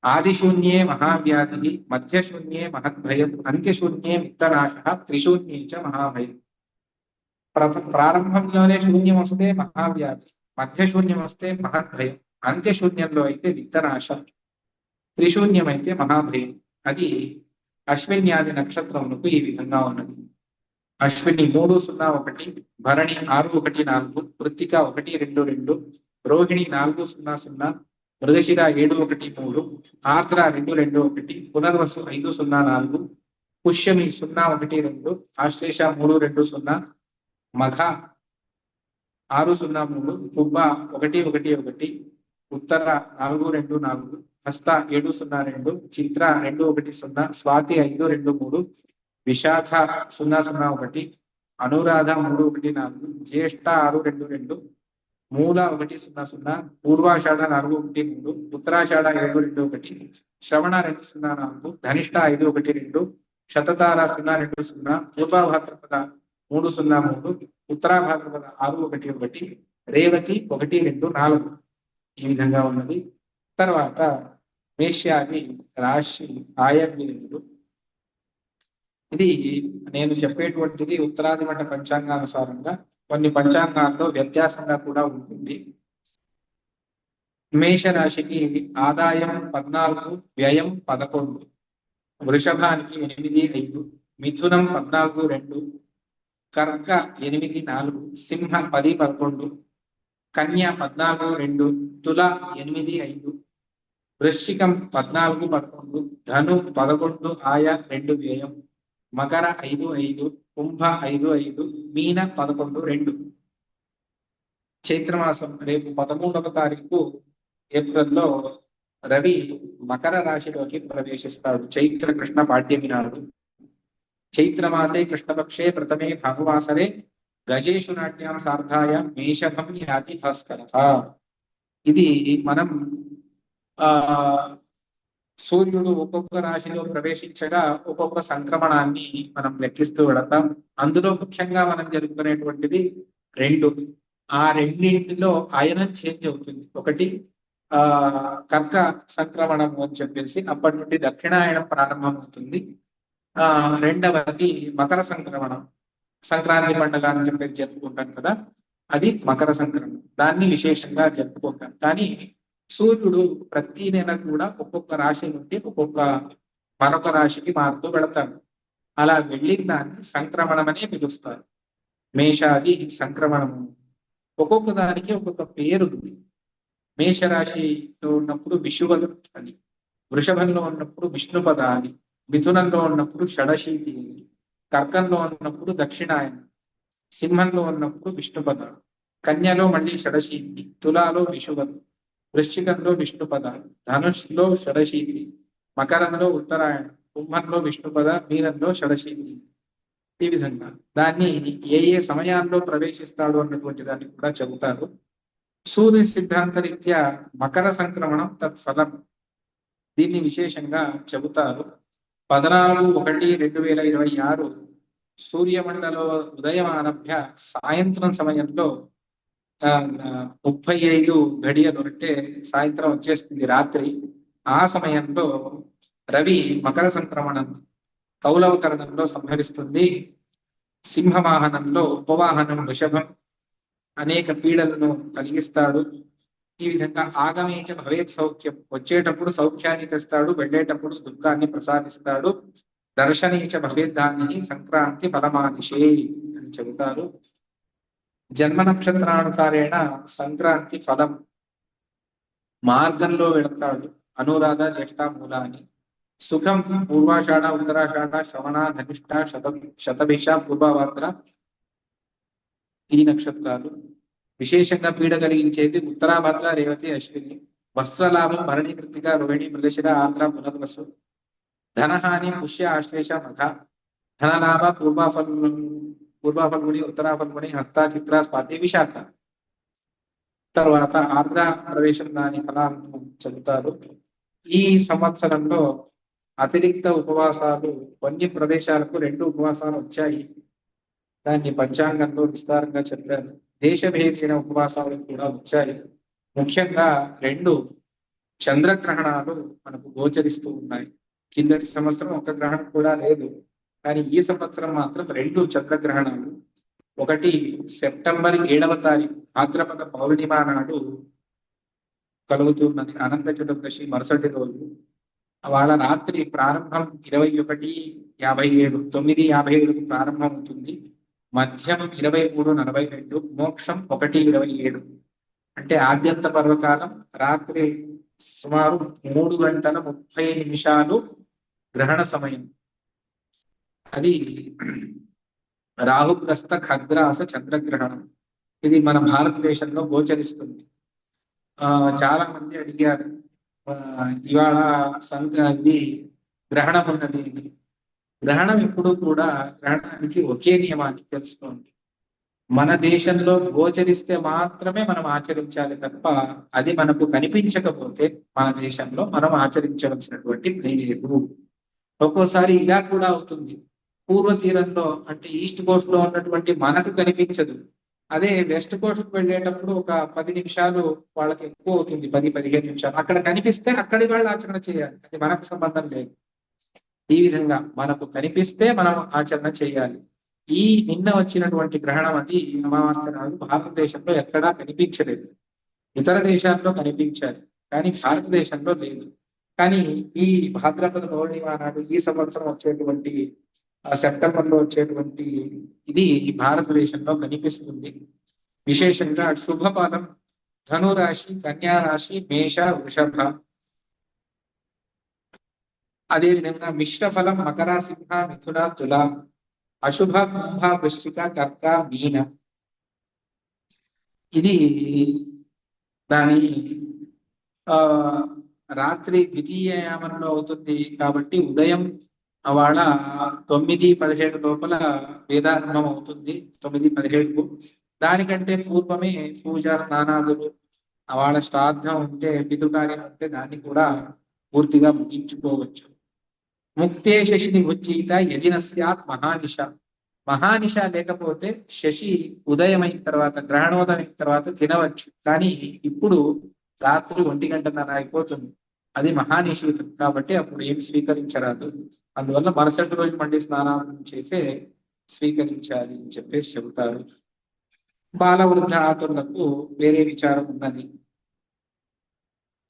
Speaker 1: ఆది శూన్యే మహావ్యాధి, మధ్య శూన్యే మహద్భయం, అంత్యశూన్యే విత్తనాశ, త్రిశూన్యే చ మహాభయం. ప్రారంభంలోనే శూన్యం వస్తే మహావ్యాధి, మధ్య శూన్యం వస్తే మహద్భయం, అంత్యశూన్యంలో అయితే విత్తనాశ, త్రిశూన్యం అయితే మహాభయం. అది అశ్విన్యాది నక్షత్రములకు ఈ విధంగా ఉన్నది. అశ్విని 301, భరణి 614, కృత్తిక 122, రోహిణి 400, మృగశిర 713, ఆర్ద్ర 221, పునర్వసు 504, పుష్యమి 012, ఆశ్లేష 320, మఘ 603, పుబ్బ 111, ఉత్తర 424, హస్త 702, చిత్ర 210, స్వాతి 523, విశాఖ 001, అనురాధ 314, జ్యేష్ఠ 622, మూల 100, పూర్వాషాఢ 413, ఉత్తరాషాఢ 721, శ్రవణ 204, ధనిష్ట 512, శతతార 020, పూర్వభాద్రపద 303, ఉత్తరాభాద్రపద 611, రేవతి 124. ఈ విధంగా ఉన్నది. తర్వాత మేష్యాది రాశి ఆయవ్యయుడు. ఇది నేను చెప్పేటువంటిది ఉత్తరాది మఠ పంచాంగానుసారంగా, కొన్ని పంచాంగాల్లో వ్యత్యాసంగా కూడా ఉంటుంది. మేషరాశికి ఆదాయం 14, వ్యయం 11, వృషభానికి 8, 5, మిథునం 14, 2, కర్క 8, 4, సింహ 10, 11, కన్య 14, 2, తుల 8, 5, వృశ్చికం 14, 11, 11 ధను 11 ఆయ 2 వ్యయం మకర 5 కుంభ 5 మీన 11 2 చైత్రమాసం రేపు 13వ తారీఖు ఏప్రిల్లో రవి మకర రాశిలోకి ప్రవేశిస్తాడు చైత్ర కృష్ణ పాడ్యమి నాడు చైత్రమాసే కృష్ణపక్షే ప్రథమే భానువాసరే గజేషు నాట్యాం సార్ధాయ మేషభం యాతి భాస్కర. ఇది మనం ఆ సూర్యుడు ఒక్కొక్క రాశిలో ప్రవేశించగా ఒక్కొక్క సంక్రమణాన్ని మనం లెక్కిస్తూ వెళతాం. అందులో ముఖ్యంగా మనం జరుపుకునేటువంటిది 2. ఆ రెండింటిలో అయనం చేంజ్ అవుతుంది. ఒకటి కర్క సంక్రమణము అని చెప్పేసి అప్పటి నుండి దక్షిణాయనం ప్రారంభం అవుతుంది. రెండవది మకర సంక్రమణం, సంక్రాంతి పండుగ అని చెప్పేసి జరుపుకుంటాం కదా, అది మకర సంక్రమణం. దాన్ని విశేషంగా జరుపుకుంటాం. కానీ సూర్యుడు ప్రతి నెల కూడా ఒక్కొక్క రాశి నుండి మరొక రాశికి మారుతూ వెళతాడు. అలా వెళ్ళిన దాన్ని సంక్రమణం అనే పిలుస్తారు. మేషాది సంక్రమణము. ఒక్కొక్క దానికి ఒక్కొక్క పేరు ఉంది. మేషరాశిలో ఉన్నప్పుడు విషువలు అని, వృషభంలో ఉన్నప్పుడు విష్ణుపద అని, మిథునంలో ఉన్నప్పుడు షడశీతి అని, కర్కంలో ఉన్నప్పుడు దక్షిణాయనం, సింహంలో ఉన్నప్పుడు విష్ణుపద, కన్యలో మళ్ళీ షడశీతి, తులాలో విషువలు, వృశ్చికంలో విష్ణుపద, ధనుష్లో షడశీతి, మకరంలో ఉత్తరాయణం, కుంభంలో విష్ణుపద, మీనంలో షడశీతి. ఈ విధంగా దాన్ని ఏ సమయాల్లో ప్రవేశిస్తాడు అన్నటువంటి దాన్ని కూడా చెబుతారు. సూర్య సిద్ధాంత రీత్యా మకర సంక్రమణం తత్ఫలం, దీన్ని విశేషంగా చెబుతారు. 14/1/2026 సూర్యమండల ఉదయం ఆరభ్య సాయంత్రం సమయంలో 35 గడియలు అంటే సాయంత్రం వచ్చేస్తుంది రాత్రి. ఆ సమయంలో రవి మకర సంక్రమణం కౌలవకరణంలో సంభవిస్తుంది. సింహవాహనంలో ఉపవాహనం వృషభం అనేక పీడలను కలిగిస్తాడు. ఈ విధంగా ఆగమేచ భవేత్ సౌఖ్యం, వచ్చేటప్పుడు సౌఖ్యాన్ని తెస్తాడు, వెళ్ళేటప్పుడు దుఃఖాన్ని ప్రసాదిస్తాడు. దర్శనీచ భవేద్ధాన్ని సంక్రాంతి ఫలమాదిశే అని చెబుతారు. జన్మ నక్షత్రానుసారేణ సంక్రాంతి ఫలం మార్గంలో వెళతాడు. అనురాధ జ్యేష్ఠ మూల అని. సుఖం పూర్వాషాఢ ఉత్తరాషాఢ శ్రవణ ధనిష్ట శతభిష పూర్వభాద్ర ఈ నక్షత్రాలు. విశేషంగా పీడ కలిగించేది ఉత్తరాభద్ర రేవతి అశ్విని. వస్త్రలాభం భరణి కృతిక రోహిణి మృగశిర ఆంధ్ర పునర్వసు. ధనహాని పుష్య ఆశ్లేష మఘ. ధనలాభ పూర్వాఫల్గుని ఉత్తరాఫల్గుని హస్త చిత్ర స్వాతి విశాఖ. తర్వాత ఆంధ్ర ప్రవేశం దాని ఫలాలను చెబుతారు. ఈ సంవత్సరంలో అతిరిక్త ఉపవాసాలు కొన్ని ప్రదేశాలకు 2 ఉపవాసాలు వచ్చాయి. దాన్ని పంచాంగంలో విస్తారంగా చెప్పారు. దేశభేదైన ఉపవాసాలు కూడా వచ్చాయి. ముఖ్యంగా 2 చంద్రగ్రహణాలు మనకు గోచరిస్తూ ఉన్నాయి. కిందటి సంవత్సరం ఒక గ్రహణం కూడా లేదు, కానీ ఈ సంవత్సరం మాత్రం 2 చంద్రగ్రహణాలు. ఒకటి సెప్టెంబర్ 7వ తారీఖు భాద్రపద పౌర్ణిమ నాడు కలుగుతున్నది. అనంత చతుర్దశి మరుసటి రోజు వాళ్ళ రాత్రి ప్రారంభం 21:57 9:57 ప్రారంభం అవుతుంది. మధ్యం 23:42, మోక్షం 1:27. అంటే ఆద్యంత పర్వకాలం. రాత్రి సుమారు 3:30 గ్రహణ సమయం. అది రాహుగ్రస్త ఖగ్రాస చంద్రగ్రహణం. ఇది మన భారతదేశంలో గోచరిస్తుంది. చాలా మంది అడిగారు, ఇవాళ ఇది గ్రహణం ఉన్నది. గ్రహణం ఎప్పుడు కూడా గ్రహణానికి ఒకే నియమాన్ని తెలుసుకోండి. మన దేశంలో గోచరిస్తే మాత్రమే మనం ఆచరించాలి తప్ప అది మనకు కనిపించకపోతే మన దేశంలో మనం ఆచరించవలసినటువంటి పని లేదు. ఒక్కోసారి ఇలా కూడా అవుతుంది. పూర్వ తీరంలో అంటే ఈస్ట్ కోస్ట్ లో ఉన్నటువంటి మనకు కనిపించదు. అదే వెస్ట్ కోస్ట్ వెళ్ళేటప్పుడు ఒక 10 నిమిషాలు వాళ్ళకి ఎక్కువ అవుతుంది, 10-15 నిమిషాలు. అక్కడ కనిపిస్తే అక్కడి వాళ్ళు ఆచరణ చేయాలి, అది మనకు సంబంధం లేదు. ఈ విధంగా మనకు కనిపిస్తే మనం ఆచరణ చేయాలి. ఈ నిన్న వచ్చినటువంటి గ్రహణం అది అమావాస్య నాడు భారతదేశంలో ఎక్కడా కనిపించలేదు. ఇతర దేశాల్లో కనిపించాలి, కానీ భారతదేశంలో లేదు. కానీ ఈ భాద్రపద పౌర్ణిమ నాడు ఈ సంవత్సరం వచ్చేటువంటి సెప్టెంబర్ లో వచ్చేటువంటి ఇది భారతదేశంలో కనిపిస్తుంది. విశేషంగా శుభఫలం ధనురాశి, కన్యా రాశి, మేష, వృషభ. అదే విధంగా మిశ్ర ఫలం మకర సింహ మిథున తుల అశుభ కుంభ వృశ్చిక కర్క మీన. ఇది దాని ఆ రాత్రి ద్వితీయ యామంలో అవుతుంది కాబట్టి ఉదయం వాళ్ళ 9:17 లోపల వేదారంభం అవుతుంది. 9:17కు. దానికంటే పూర్వమే పూజ స్నానాదులు వాళ్ళ శ్రాద్ధం ఉంటే పితృకార్యం ఉంటే దాన్ని కూడా పూర్తిగా ముగించుకోవచ్చు. ముక్తే శశిని ఉజ్జీత యజిన స్యాత్ మహానిష. మహానిష లేకపోతే శశి ఉదయమైన తర్వాత గ్రహణోదయం అయిన తర్వాత తినవచ్చు. కానీ ఇప్పుడు రాత్రి 1:00 అయిపోతుంది. అది మహానిషేధం కాబట్టి అప్పుడు ఏం స్వీకరించరాదు. అందువల్ల మరుసటి రోజు మళ్ళీ స్నానం చేసే స్వీకరించాలి అని చెప్పేసి చెబుతారు. బాల వృద్ధ ఆతులకు వేరే విచారం ఉన్నది.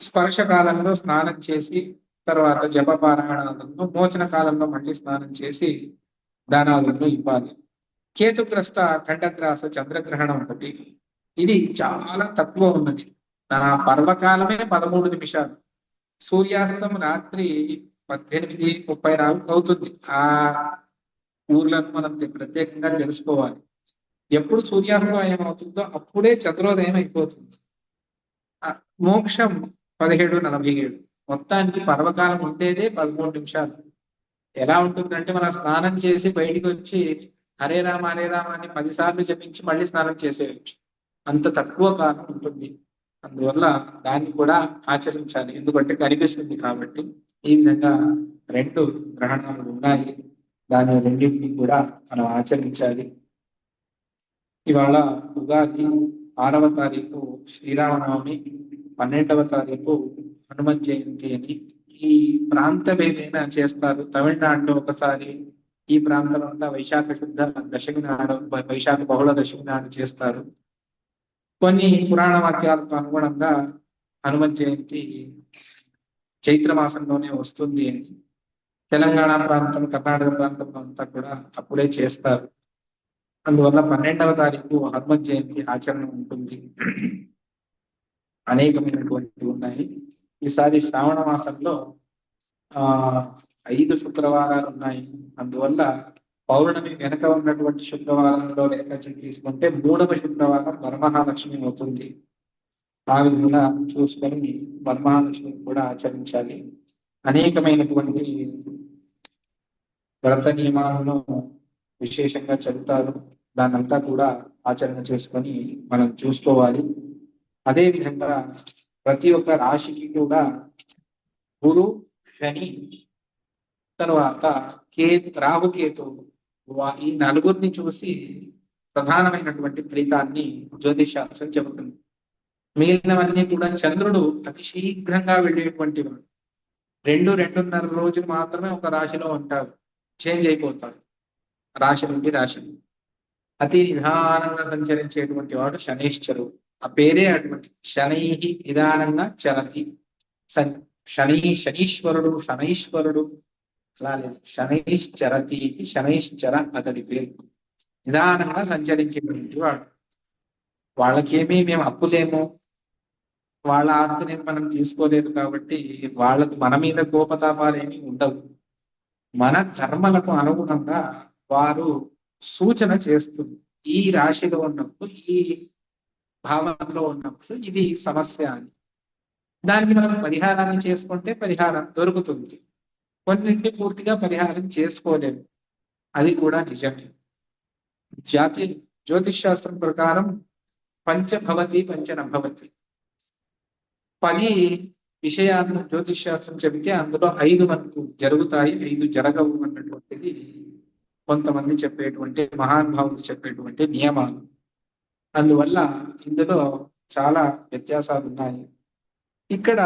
Speaker 1: స్పర్శ కాలంలో స్నానం చేసి తర్వాత జపపారాయణాలను, మోచన కాలంలో మళ్ళీ స్నానం చేసి దానాలను ఇవ్వాలి. కేతుగ్రస్త ఖండగ్రాస చంద్రగ్రహణం ఒకటి. ఇది చాలా తక్కువ ఉన్నది. పర్వకాలమే 13 నిమిషాలు. సూర్యాస్తం రాత్రి 18:34 అవుతుంది. ఆ ఊర్లను మనం ప్రత్యేకంగా తెలుసుకోవాలి. ఎప్పుడు సూర్యాస్తమయం అవుతుందో అప్పుడే చంద్రోదయం అయిపోతుంది. మోక్షం 17:47. మొత్తానికి పర్వకాలం ఉండేదే 13 నిమిషాలు. ఎలా ఉంటుందంటే మనం స్నానం చేసి బయటికి వచ్చి హరే రామ అని 10 సార్లు జపించి మళ్ళీ స్నానం చేసేయచ్చు. అంత తక్కువ కాలం ఉంటుంది. అందువల్ల దాన్ని కూడా ఆచరించాలి. ఎందుకంటే కనిపిస్తుంది కాబట్టి. ఈ విధంగా 2 గ్రహణాలు ఉన్నాయి. దాని రెండింటిని కూడా మనం ఆచరించాలి. ఇవాళ ఉగాది 6వ తారీఖు శ్రీరామనవమి, 12వ తారీఖు హనుమత్ జయంతి అని ఈ ప్రాంతం ఏదైనా చేస్తారు. తమిళనాడులో ఒకసారి, ఈ ప్రాంతం అంతా వైశాఖ శుద్ధ దశమి నాడు, వైశాఖ బహుళ దశమి నాడు చేస్తారు. కొన్ని పురాణ వాక్యాలకు అనుగుణంగా హనుమత్ జయంతి చైత్ర మాసంలోనే వస్తుంది అని. తెలంగాణ ప్రాంతం, కర్ణాటక ప్రాంతంలో అంతా కూడా అప్పుడే చేస్తారు. అందువల్ల 12వ తారీఖు హనుమత్ జయంతి ఆచరణ ఉంటుంది. అనేకమైనటువంటి ఉన్నాయి. ఈసారి శ్రావణ మాసంలో 5 శుక్రవారాలు ఉన్నాయి. అందువల్ల పౌర్ణమి వెనక ఉన్నటువంటి శుక్రవారంలో లెక్క తీసుకుంటే 3వ శుక్రవారం వరమహాలక్ష్మి అవుతుంది. ఆ విధంగా చూసుకొని వరమహాలక్ష్మి కూడా ఆచరించాలి. అనేకమైనటువంటి వ్రత నియమాలను విశేషంగా చెబుతారు. దాన్నంతా కూడా ఆచరణ చేసుకొని మనం చూసుకోవాలి. అదే విధంగా ప్రతి ఒక్క రాశికి కూడా గురు, శని, తర్వాత రాహుకేతు, ఈ నలుగురిని చూసి ప్రధానమైనటువంటి ఫలితాన్ని జ్యోతిష్ శాస్త్రం చెబుతుంది. మిగిలినవన్నీ కూడా చంద్రుడు అతి శీఘ్రంగా వెళ్ళేటువంటి వాడు. 2-2.5 రోజులు మాత్రమే ఒక రాశిలో ఉంటాడు. చేంజ్ అయిపోతాడు రాశి నుండి రాశి. అతి నిదానంగా సంచరించేటువంటి వాడు శనైశ్చరుడు. ఆ పేరే అటువంటి. శనై నిదానంగా చరతి. శనీశ్వరుడు, శనైశ్వరుడు అలా లేదు. శనైశ్చరతి, శనైశ్చర అతడి పేరు. నిదానంగా సంచరించేటువంటి వాడు. వాళ్ళకేమీ మేము అప్పులేము, వాళ్ళ ఆస్తిని మనం తీసుకోలేదు కాబట్టి వాళ్ళకు మన మీద కోపతాపాలు ఏమీ ఉండవు. మన కర్మలకు అనుగుణంగా వారు సూచన చేస్తుంది. ఈ రాశిలో ఉన్నప్పుడు, ఈ భావంలో ఉన్నప్పుడు ఇది సమస్య అని. దానికి మనం పరిహారాన్ని చేసుకుంటే పరిహారం దొరుకుతుంది. కొన్నింటి పూర్తిగా పరిహారం చేసుకోలేము. అది కూడా నిజమే. జ్యోతిష్ శాస్త్రం ప్రకారం పంచభవతి పంచనభవతి. 10 విషయాలను జ్యోతిష్ శాస్త్రం చెబితే అందులో 5 మనకు జరుగుతాయి, 5 జరగవు అన్నటువంటిది కొంతమంది చెప్పేటువంటి మహానుభావులు చెప్పేటువంటి నియమాలు. అందువల్ల ఇందులో చాలా వ్యత్యాసాలు ఉన్నాయి. ఇక్కడ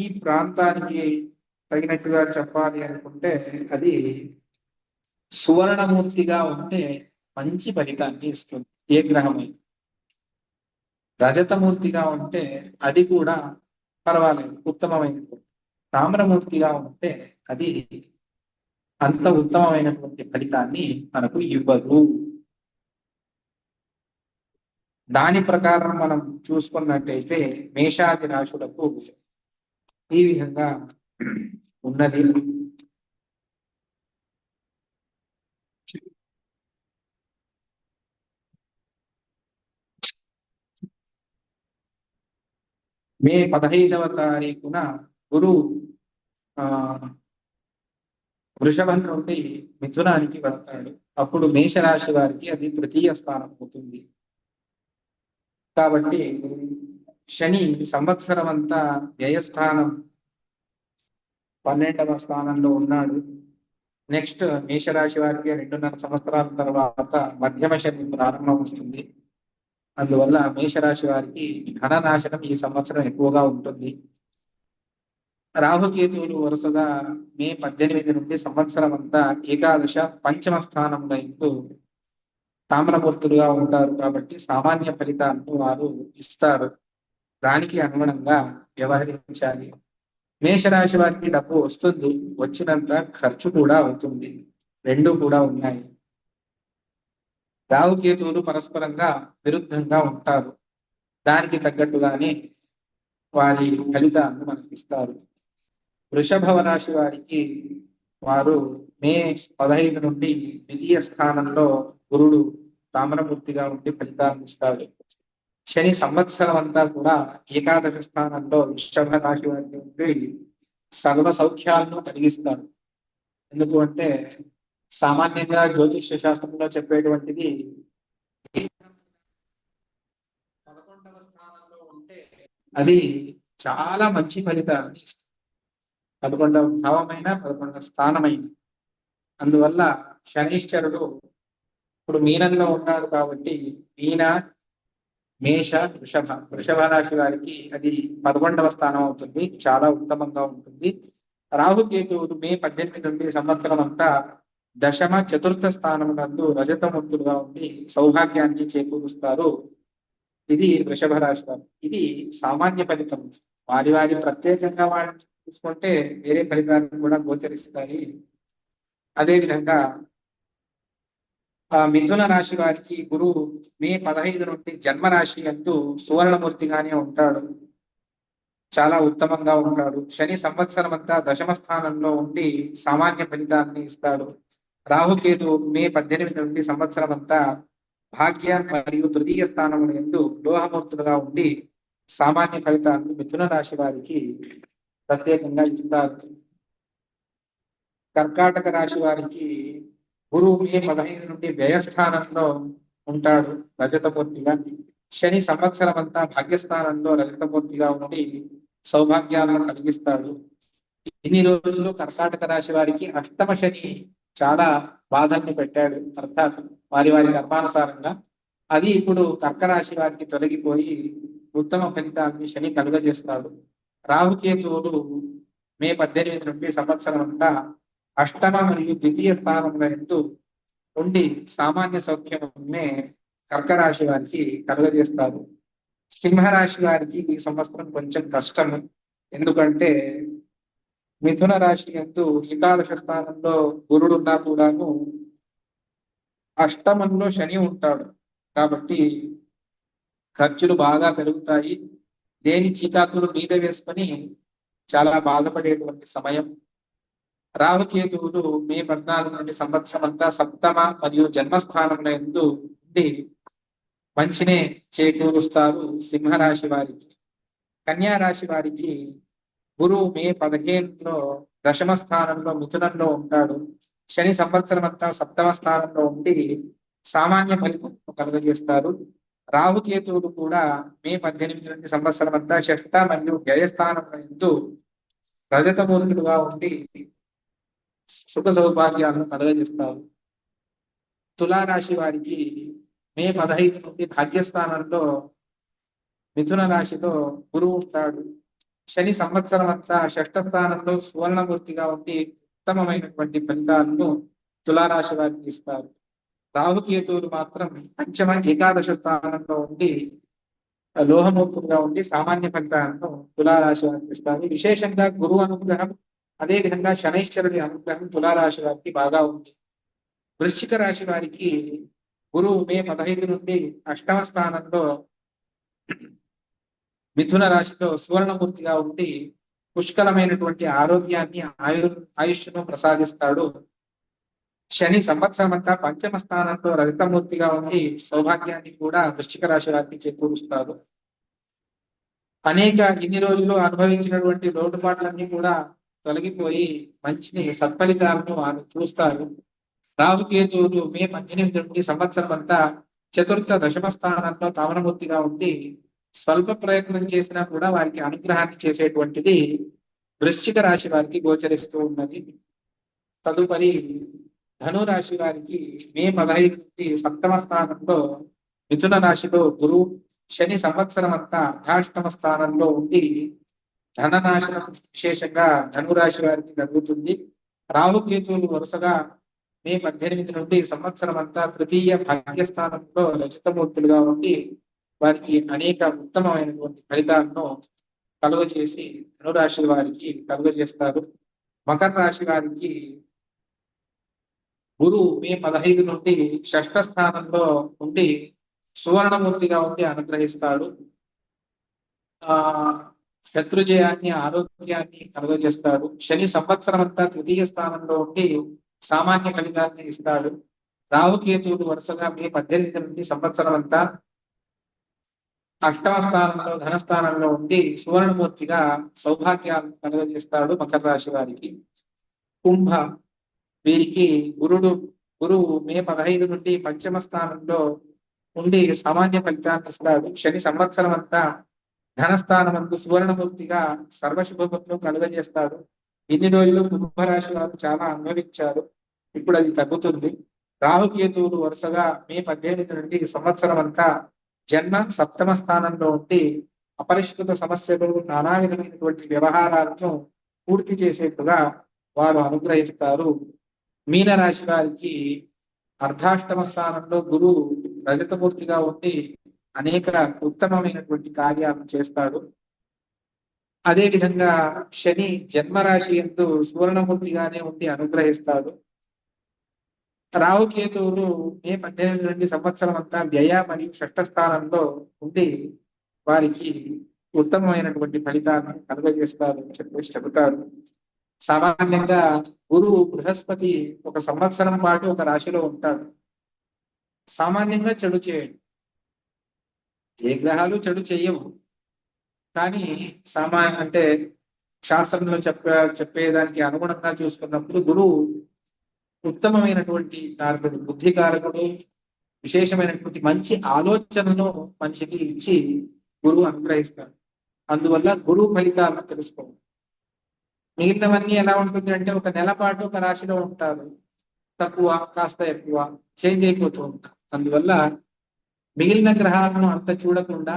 Speaker 1: ఈ ప్రాంతానికి తగినట్టుగా చెప్పాలి అనుకుంటే అది సువర్ణమూర్తిగా ఉంటే మంచి ఫలితాన్ని ఇస్తుంది ఏ గ్రహమై. రజతమూర్తిగా ఉంటే అది కూడా పర్వాలేదు, ఉత్తమమైనటువంటి. తామ్రమూర్తిగా ఉంటే అది అంత ఉత్తమమైనటువంటి ఫలితాన్ని మనకు ఇవ్వదు. దాని ప్రకారం మనం చూసుకున్నట్టయితే మేషాది రాశులకు ఈ విధంగా ఉన్నది. మే 15వ తారీఖున గురువు ఆ వృషభం నుండి మిథునానికి వెళతాడు. అప్పుడు మేషరాశి వారికి అది తృతీయ స్థానం అవుతుంది. కాబట్టి శని సంవత్సరం అంతా వ్యయస్థానం 12వ స్థానంలో ఉన్నాడు. నెక్స్ట్ మేషరాశి వారికి 2.5 సంవత్సరాల తర్వాత మధ్యమ శని ప్రారంభం వస్తుంది. అందువల్ల మేషరాశి వారికి ధన నాశనం ఈ సంవత్సరం ఎక్కువగా ఉంటుంది. రాహుకేతువులు వరుసగా మే 18 నుండి సంవత్సరం అంతా ఏకాదశ పంచమ స్థానంలో ఎందు తామ్రమూర్తులుగా ఉంటారు. కాబట్టి సామాన్య ఫలితాలను వారు ఇస్తారు. దానికి అనుగుణంగా వ్యవహరించాలి. మేషరాశి వారికి డబ్బు వస్తుంది, వచ్చినంత ఖర్చు కూడా అవుతుంది. రెండు కూడా ఉన్నాయి. రాహుకేతువులు పరస్పరంగా విరుద్ధంగా ఉంటారు. దానికి తగ్గట్టుగానే వారి ఫలితాలను మనకి ఇస్తారు. వృషభ రాశి వారికి వారు మే 15 నుండి ద్వితీయ స్థానంలో గురుడు తామ్రమూర్తిగా ఉండి ఫలితాలను ఇస్తాడు. శని సంవత్సరం అంతా కూడా ఏకాదశ స్థానంలో వృషభ రాశి వారికి ఉండి సర్వ సౌఖ్యాలను కలిగిస్తాడు. ఎందుకు అంటే సామాన్యంగా జ్యోతిష్య శాస్త్రంలో చెప్పేటువంటిది 11వ స్థానంలో ఉంటే అది చాలా మంచి ఫలితాన్ని ఇస్తుంది. 11వ భావమైన 11వ స్థానమైన. అందువల్ల శనీశ్వరుడు ఇప్పుడు మీనంలో ఉన్నాడు కాబట్టి మీన మేష వృషభ రాశి వారికి అది 11వ స్థానం అవుతుంది. చాలా ఉత్తమంగా ఉంటుంది. రాహుకేతువులు మే 18 నుండి సంవత్సరం అంతా దశమ చతుర్థ స్థానం నందు రజతమూర్తులుగా ఉండి సౌభాగ్యాన్ని చేకూరుస్తారు. ఇది వృషభ రాశి వారు. ఇది సామాన్య ఫలితం. వారి ప్రత్యేకంగా వాడిని చూసుకుంటే వేరే ఫలితాలు కూడా గోచరిస్తాయి. అదేవిధంగా మిథున రాశి వారికి గురువు మే 15 నుండి జన్మరాశి యందు సువర్ణమూర్తిగానే ఉంటాడు. చాలా ఉత్తమంగా ఉంటాడు. శని సంవత్సరం అంతా దశమ స్థానంలో ఉండి సామాన్య ఫలితాన్ని ఇస్తాడు. రాహుకేతు మే 18 నుండి సంవత్సరం అంతా భాగ్య మరియు తృతీయ స్థానముల యందు లోహమూర్తులుగా ఉండి సామాన్య ఫలితాన్ని మిథున రాశి వారికి ప్రత్యేకంగా ఇస్తారు. కర్కాటక రాశి వారికి గురువు మే 15 నుండి వ్యయస్థానంలో ఉంటాడు రజతమూర్తిగా. శని సంవత్సరం అంతా భాగ్యస్థానంలో రజతమూర్తిగా ఉండి సౌభాగ్యాలను కలిగిస్తాడు. ఇన్ని రోజులు కర్కాటక రాశి వారికి అష్టమ శని చాలా బాధల్ని పెట్టాడు. అర్థాత్ వారి కర్మానుసారంగా అది ఇప్పుడు కర్క రాశి వారికి తొలగిపోయి ఉత్తమ ఫలితాన్ని శని కలుగజేస్తాడు. రాహుకేతువులు మే 18 నుండి సంవత్సరం అంతా అష్టమ మరియు ద్వితీయ స్థానంలో ఎందు ఉండి సామాన్య సౌఖ్యమే కర్క రాశి వారికి కలుగజేస్తారు. సింహరాశి వారికి ఈ సంవత్సరం కొంచెం కష్టము. ఎందుకంటే మిథున రాశి ఎందు ఏకాదశ స్థానంలో గురుడు ఉన్నా కూడాను అష్టమంలో శని ఉంటాడు. కాబట్టి ఖర్చులు బాగా పెరుగుతాయి. దేని చీకాకులు మీద వేసుకొని చాలా బాధపడేటువంటి సమయం. రాహుకేతువులు మే 14 నుండి సంవత్సరం అంతా సప్తమ మరియు జన్మస్థానంలో ఎందు ఉండి మంచినే చేకూరుస్తారు సింహరాశి వారికి. కన్యా రాశి వారికి గురువు మే 15లో దశమ స్థానంలో మిథునంలో ఉంటాడు. శని సంవత్సరం అంతా సప్తమ స్థానంలో ఉండి సామాన్య ఫలితం కలుగజేస్తారు. రాహుకేతువులు కూడా మే 18 నుండి సంవత్సరం అంతా షష్ఠ మరియు వ్యయస్థానంలో ఎందు రజతమూర్తులుగా ఉండి సుఖ సౌభాగ్యాలను కలుగజేస్తారు. తులారాశి వారికి మే 15 నుండి భాగ్యస్థానంలో మిథున రాశిలో గురువు ఉంటాడు. శని సంవత్సరం అంతా షష్ఠ స్థానంలో సువర్ణమూర్తిగా ఉండి ఉత్తమమైనటువంటి ఫలితాలను తులారాశి వారికి ఇస్తారు. రాహుకేతువులు మాత్రం పంచమ ఏకాదశ స్థానంలో ఉండి లోహమూర్తులుగా ఉండి సామాన్య ఫలితాలను తులారాశి వారికి ఇస్తారు. విశేషంగా గురువు అనుగ్రహం, అదే విధంగా శనైశ్వరుడి అనుగ్రహం తులారాశి వారికి బాగా ఉంది. వృశ్చిక రాశి వారికి గురువు మే 15 నుండి అష్టమ స్థానంలో మిథున రాశిలో సువర్ణమూర్తిగా ఉండి పుష్కలమైనటువంటి ఆరోగ్యాన్ని ఆయుష్ను ప్రసాదిస్తాడు. శని సంవత్సరం అంతా పంచమ స్థానంలో రజతమూర్తిగా ఉండి సౌభాగ్యాన్ని కూడా వృశ్చిక రాశి వారికి చేకూరుస్తాడు. ఇన్ని రోజులు అనుభవించినటువంటి లోటుపాట్లన్నీ కూడా తొలగిపోయి మంచిని సత్ఫలితాలను వారు చూస్తారు. రాహుకేతువులు మే 18 నుండి సంవత్సరం అంతా చతుర్థ దశమ స్థానంలో తామరమూర్తిగా ఉండి స్వల్ప ప్రయత్నం చేసినా కూడా వారికి అనుగ్రహాన్ని చేసేటువంటిది వృశ్చిక రాశి వారికి గోచరిస్తూ ఉన్నది. తదుపరి ధనురాశి వారికి మే 15 నుండి సప్తమ స్థానంలో మిథున రాశిలో గురు శని సంవత్సరం అంతా అర్ధాష్టమ స్థానంలో ఉండి ధననాశనం విశేషంగా ధనురాశి వారికి జరుగుతుంది. రాహుకేతువులు వరుసగా మే 18 నుండి సంవత్సరం అంతా తృతీయ భాగ్యస్థానంలో రచితమూర్తులుగా ఉండి వారికి అనేక ఉత్తమమైనటువంటి ఫలితాలను కలుగజేసి ధనురాశి వారికి కలుగజేస్తారు. మకర రాశి వారికి గురు మే 15 నుండి షష్ఠ స్థానంలో ఉండి సువర్ణమూర్తిగా ఉండి అనుగ్రహిస్తాడు. ఆ శత్రుజయాన్ని ఆరోగ్యాన్ని కలుగజేస్తాడు. శని సంవత్సరం అంతా తృతీయ స్థానంలో ఉండి సామాన్య ఫలితాన్ని ఇస్తాడు. రాహుకేతువులు వరుసగా మే 18 నుండి సంవత్సరం అంతా అష్టమ స్థానంలో ధనస్థానంలో ఉండి సువర్ణమూర్తిగా సౌభాగ్యాలను కలుగజేస్తాడు మకర రాశి వారికి. కుంభ వీరికి గురువు మే 15 నుండి పంచమ స్థానంలో ఉండి సామాన్య ఫలితాన్ని ఇస్తాడు. శని సంవత్సరం అంతా ధనస్థానమందు సువర్ణమూర్తిగా సర్వశుభములను కలుగజేస్తాడు. ఇన్ని రోజులు కుంభరాశి వారు చాలా అనుభవించారు, ఇప్పుడు అది తగ్గుతుంది. రాహుకేతువులు వరుసగా మే 18 నుండి సంవత్సరం అంతా జన్మ సప్తమ స్థానంలో ఉండి అపరిష్కృత సమస్యలు నానా విధమైనటువంటి వ్యవహారాలను పూర్తి చేసేట్టుగా వారు అనుగ్రహిస్తారు. మీనరాశి వారికి అర్ధాష్టమ స్థానంలో గురువు రజతమూర్తిగా ఉండి అనేక ఉత్తమమైనటువంటి కార్యాలను చేస్తాడు. అదే విధంగా శని జన్మరాశి ఎందు సువర్ణమూర్తిగానే ఉండి అనుగ్రహిస్తాడు. రాహుకేతువులు మే 18 నుండి సంవత్సరం అంతా వ్యయ మరియు షష్ఠ స్థానంలో ఉండి వారికి ఉత్తమమైనటువంటి ఫలితాలను కలుగజేస్తారు అని చెప్పేసి చెబుతారు. సామాన్యంగా గురువు బృహస్పతి ఒక సంవత్సరం పాటు ఒక రాశిలో ఉంటాడు. సామాన్యంగా చెడు చేయడు, ఏ గ్రహాలు చెడు చెయ్యవు. కానీ అంటే శాస్త్రంలో చెప్పేదానికి అనుగుణంగా చూసుకున్నప్పుడు గురువు ఉత్తమమైనటువంటి కారకుడు, బుద్ధి కారకుడు, విశేషమైనటువంటి మంచి ఆలోచనను మనిషికి ఇచ్చి గురువు అనుగ్రహిస్తాడు. అందువల్ల గురువు ఫలితాలను తెలుసుకోవాలి. మిగిలినవన్నీ ఎలా ఉంటుంది అంటే ఒక నెల పాటు ఒక రాశిలో ఉంటారు, తక్కువ కాస్త ఎక్కువ చేంజ్ అయిపోతూ ఉంటారు. అందువల్ల మిగిలిన గ్రహాలను అంత చూడకుండా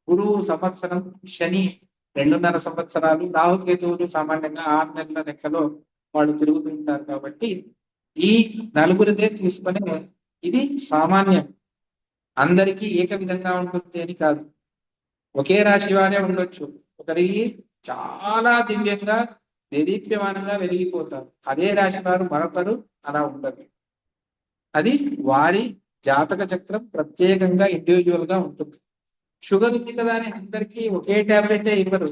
Speaker 1: గురువు సంవత్సరం, శని 2.5 సంవత్సరాలు, రాహుకేతువులు సామాన్యంగా 6 నెలల లెక్కలో వాళ్ళు తిరుగుతూ ఉంటారు. కాబట్టి ఈ నలుగురిదే తీసుకొని ఇది సామాన్యం, అందరికీ ఏక విధంగా ఉంటుంది అని కాదు. ఒకే రాశి వారే ఉండొచ్చు, ఒకరికి చాలా దివ్యంగా దేదీప్యమానంగా వెలిగిపోతారు, అదే రాశి వారు మరొకరు అలా ఉండదు. అది వారి జాతక చక్రం ప్రత్యేకంగా ఇండివిజువల్ గా ఉంటుంది. షుగర్ ఉంది కదా అని అందరికీ ఒకే టాబ్లెట్ ఇవ్వరు,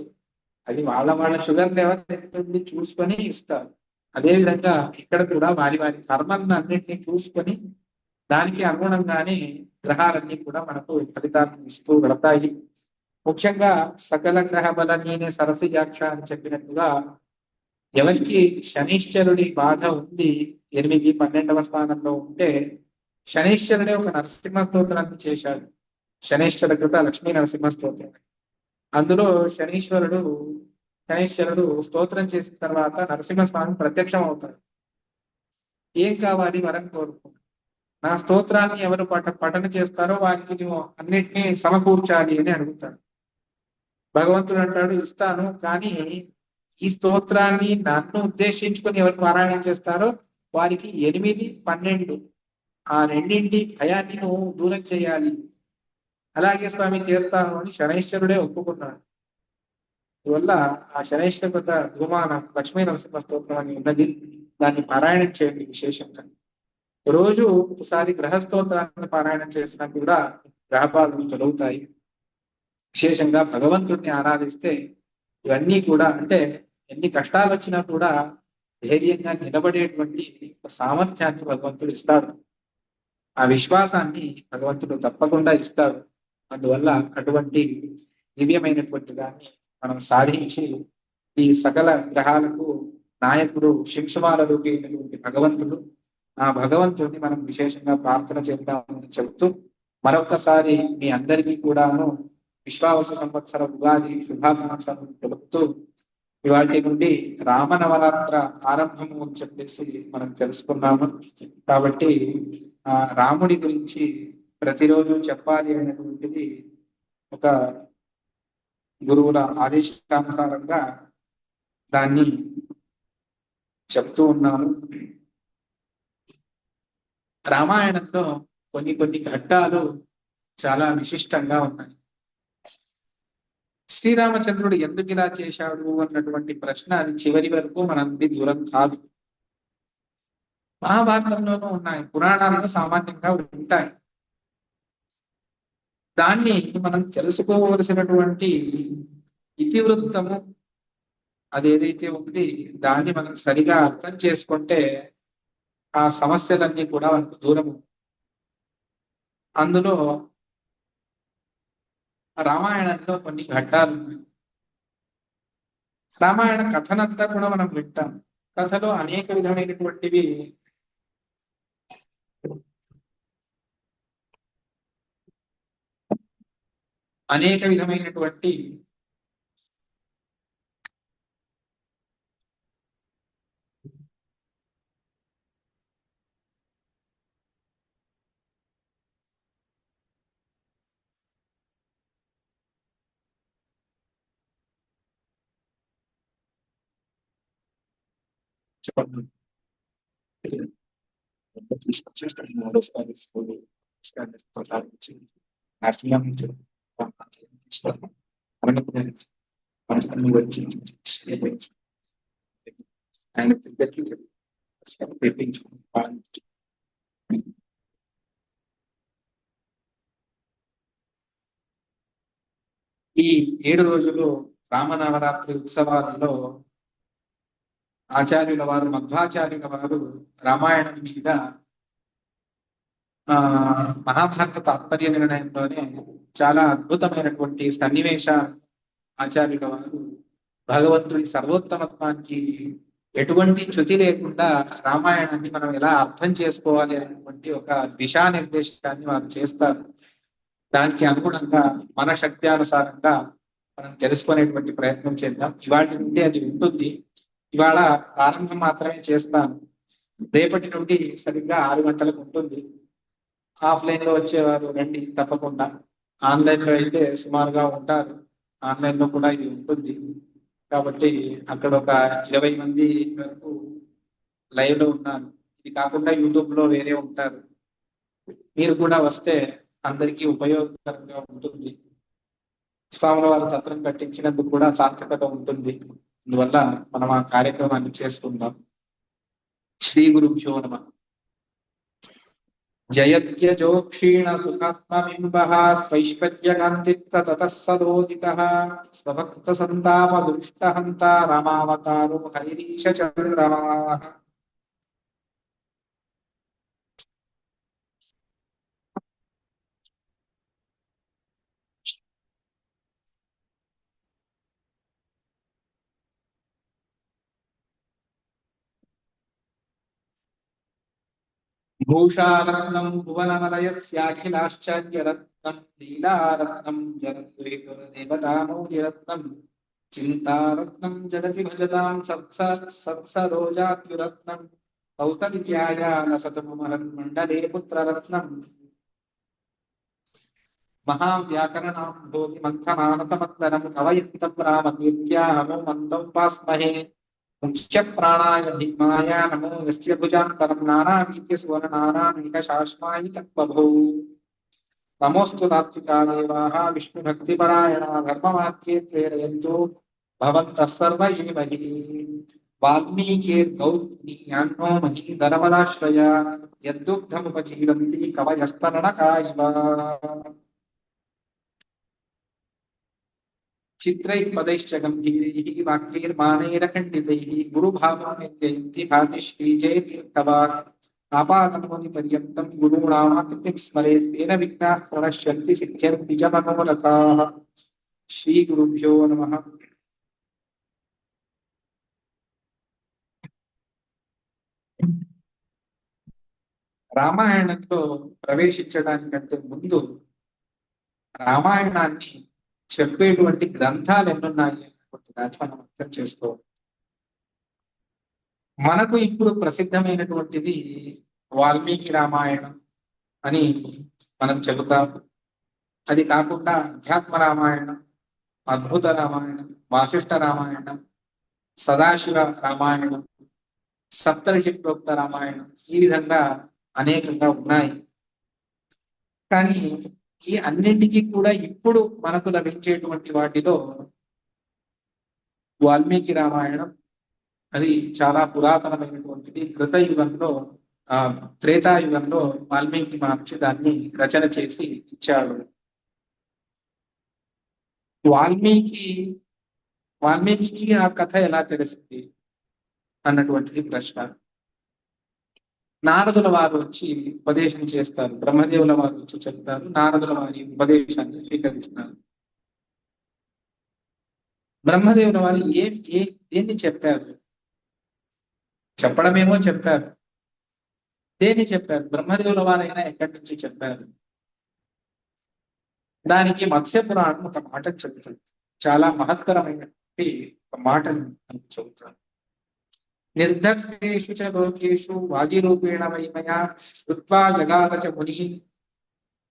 Speaker 1: అది వాళ్ళ షుగర్ లెవెల్ ఎంత ఉంది చూసుకొని ఇస్తారు. అదేవిధంగా ఇక్కడ కూడా వారి కర్మలను అన్నింటినీ చూసుకొని దానికి అనుగుణంగానే గ్రహాలన్నీ కూడా మనకు ఫలితాలను ఇస్తూ వెళతాయి. ముఖ్యంగా సకల గ్రహ బలనీనే సరసిజాక్ష అని చెప్పినట్టుగా ఎవరికి శనీశ్వరుడి బాధ ఉంది, 8, 12వ స్థానంలో ఉంటే శనీశ్వరుడే ఒక నరసింహ స్తోత్రాన్ని చేశాడు, శనీశ్వర కృత లక్ష్మీ నరసింహ స్తోత్రం. అందులో శనీశ్వరుడు స్తోత్రం చేసిన తర్వాత నరసింహస్వామి ప్రత్యక్షం అవుతాడు. ఏం కావాలి వరం కోరుకో, నా స్తోత్రాన్ని ఎవరు పఠన చేస్తారో వారికి నువ్వు అన్నిటినీ సమకూర్చాలి అని అడుగుతాడు. భగవంతుడు అంటాడు, ఇస్తాను, కానీ ఈ స్తోత్రాన్ని నన్ను ఉద్దేశించుకొని ఎవరు పారాయణం చేస్తారో వారికి 8, 12 ఆ రెండింటి భయాన్ని నువ్వు దూరం చేయాలి. అలాగే స్వామి చేస్తాను అని శనైశ్వరుడే ఒప్పుకున్నాడు. అందువల్ల ఆ శనైశ్వర ధూమాన లక్ష్మీ నరసింహ స్తోత్రం అని ఉన్నది, దాన్ని పారాయణం చేయండి. విశేషంగా రోజు ఒకసారి గ్రహస్తోత్రాన్ని పారాయణం చేసినా కూడా గ్రహబాధలు తొలగుతాయి. విశేషంగా భగవంతుడిని ఆరాధిస్తే ఇవన్నీ కూడా, అంటే ఎన్ని కష్టాలు వచ్చినా కూడా ధైర్యంగా నిలబడేటువంటి సామర్థ్యాన్ని భగవంతుడు ఇస్తాడు, ఆ విశ్వాసాన్ని భగవంతుడు తప్పకుండా ఇస్తాడు. అందువల్ల అటువంటి దివ్యమైనటువంటి దాన్ని మనం సాధించి ఈ సకల గ్రహాలకు నాయకుడు శింషుమాల రూపి అయినటువంటి భగవంతుడు, ఆ భగవంతుడిని మనం విశేషంగా ప్రార్థన చేద్దామని చెబుతూ మరొకసారి మీ అందరికీ కూడాను విశ్వావసు సంవత్సర ఉగాది శుభాకాంక్షలను తెలుపుతూ ఇవాటి నుండి రామనవరాత్ర ఆరంభము అని చెప్పేసి మనం తెలుసుకున్నాము. కాబట్టి ఆ రాముడి గురించి ప్రతిరోజు చెప్పాలి అనేటువంటిది ఒక గురువుల ఆదేశానుసారంగా దాన్ని చెప్తూ ఉన్నాను. రామాయణంలో కొన్ని ఘట్టాలు చాలా విశిష్టంగా ఉన్నాయి. శ్రీరామచంద్రుడు ఎందుకు ఇలా చేశాడు అన్నటువంటి ప్రశ్న అది చివరి వరకు మన నుండి దూరం కాదు. మహాభారతంలోనూ ఉన్నాయి, పురాణాల్లో సామాన్యంగా ఉంటాయి. దాన్ని మనం తెలుసుకోవలసినటువంటి ఇతివృత్తము అదేదైతే ఉంది దాన్ని మనం సరిగా అర్థం చేసుకుంటే ఆ సమస్యలన్నీ కూడా మనకు దూరము. అందులో రామాయణంలో కొన్ని ఘట్టాలు ఉన్నాయి. రామాయణ కథనంతా కూడా మనం వింటాం. కథలో అనేక విధమైనటువంటివి అనేక విధమైనటువంటి చెప్పండి. తీసుకొచ్చేస్తాను మూడోసారి ఫుల్ కొట్లాడించి నాశనం వచ్చి ఆయన ఇద్దరికి తెప్పించుకుంటాను. ఈ 7 రోజులు రామనవరాత్రి ఉత్సవాలలో ఆచార్యుల వారు, మధ్వాచార్యుల వారు రామాయణం మీద మహాభారత తాత్పర్య నిర్ణయంలోనే చాలా అద్భుతమైనటువంటి సన్నివేశ ఆచార్యుల వారు భగవంతుడి సర్వోత్తమత్వానికి ఎటువంటి చ్యుతి లేకుండా రామాయణాన్ని మనం ఎలా అర్థం చేసుకోవాలి అనేటువంటి ఒక దిశానిర్దేశాన్ని వారు చేస్తారు. దానికి అనుగుణంగా మన శక్తి అనుసారంగా మనం తెలుసుకునేటువంటి ప్రయత్నం చేద్దాం. ఇవాటి నుండి అది ఉంటుంది. ఇవాళ ప్రారంభం మాత్రమే చేస్తాను. రేపటి నుండి సరిగ్గా 6 గంటలకు ఉంటుంది. ఆఫ్లైన్ లో వచ్చేవారు రండి తప్పకుండా. ఆన్లైన్ లో అయితే సుమారుగా ఉంటారు. ఆన్లైన్ లో కూడా ఇది ఉంటుంది. కాబట్టి అక్కడ ఒక 20 మంది వరకు లైవ్ లో ఉన్నారు. ఇది కాకుండా యూట్యూబ్ లో వేరే ఉంటారు. మీరు కూడా వస్తే అందరికీ ఉపయోగకరంగా ఉంటుంది. స్వాముల వారు సత్రం కట్టించినందుకు కూడా సార్థకత ఉంటుంది. అందువల్ల మనం ఆ కార్యక్రమాన్ని చేసుకుందాం. శ్రీ గురుభ్యో నమః. జయత్యజోక్షీణ సుఖాత్మబింబః స్వైశ్వర్యకాంతిప్రతతః సదోదితః స్వభక్త సంతాప దుష్టహంత రామావతారో హరిరీశ చంద్రమాః. భూషారత్నం భువనమలయస్యాఖిలాశ్చర్యరత్నం లీలారత్నం జగద్వేతురదేవతామౌర్యరత్నం చింతారత్నం జగతి భజతాం సత్సరోజాద్యురత్నం కౌసల్యాయాన సతముమహన్ మండలే పుత్రరత్నం మహావ్యాకరణాం భూతి మంథమానసమందరం కవయంతం రామకీర్త్యా హనుమంతం వాస్మహే ముఖ్య ప్రాణాయ ధిమాయ నమో యస్య భుజాంతరం నానావీత్య సువర్ణానామేక శాశ్మాయి తత్వభూ. నమోస్తు తాత్వికా దేవాః విష్ణుభక్తిపరాయణా ధర్మవాక్యే ప్రేరయంతో భవంతః సర్వ ఏవ హి. వాల్మీకిర్గౌర్నీయాన్నో మహీధరమదాశ్రయ యద్దుగ్ధముపజీవంతి కవయస్తరణకా ఇవ. చిత్రైః పదైశ్చ గంభీరైః వాక్యైర్మానైరఖండితైః గురుభావం నిత్యయంతి భాతి శ్రీజయతీర్థవాన్. ఆపాదమోని పర్యంతం గురూణామాకృతిం స్మరేత్ తేన విఘ్నాః ప్రణశ్యంతి సిద్ధ్యంతి చ మనోరథాః. శ్రీ గురుభ్యో నమః. రామాయణంలో ప్రవేశించడానికంటే ముందు రామాయణాన్ని చెప్పేటువంటి గ్రంథాలు ఎన్నున్నాయి అనేటువంటి దాన్ని మనం అర్థం చేసుకోవాలి. మనకు ఇప్పుడు ప్రసిద్ధమైనటువంటిది వాల్మీకి రామాయణం అని మనం చెబుతాం. అది కాకుండా అధ్యాత్మ రామాయణం, అద్భుత రామాయణం, వాసిష్ఠ రామాయణం, సదాశివ రామాయణం, సప్తర్షి ప్రోక్త రామాయణం, ఈ విధంగా అనేకంగా ఉన్నాయి. కానీ ఈ అన్నింటికీ కూడా ఇప్పుడు మనకు లభించేటువంటి వాటిలో వాల్మీకి రామాయణం అది చాలా పురాతనమైనటువంటిది. కృతయుగంలో త్రేతాయుగంలో వాల్మీకి మహర్షి దాన్ని రచన చేసి ఇచ్చాడు. వాల్మీకి ఆ కథ ఎలా తెలిసింది అన్నటువంటిది ప్రశ్న. నారదుల వారు వచ్చి ఉపదేశం చేస్తారు, బ్రహ్మదేవుల వారు వచ్చి చెప్తారు, నారదుల వారి ఉపదేశాన్ని స్వీకరిస్తారు. బ్రహ్మదేవుల వారు దేన్ని చెప్పారు? చెప్పడమేమో చెప్పారు, దేన్ని చెప్పారు? బ్రహ్మదేవుల వారైనా ఎక్కడి నుంచి చెప్పారు? దానికి మత్స్య పురాణం ఒక మాట చెబుతుంది. చాలా మహత్తరమైనటువంటి ఒక మాటను చెబుతాను. నిర్దగ్ధేషు చ లోకేషు వాజిరూపేణ వైమయా శ్రుత్వా జగాద చ ముని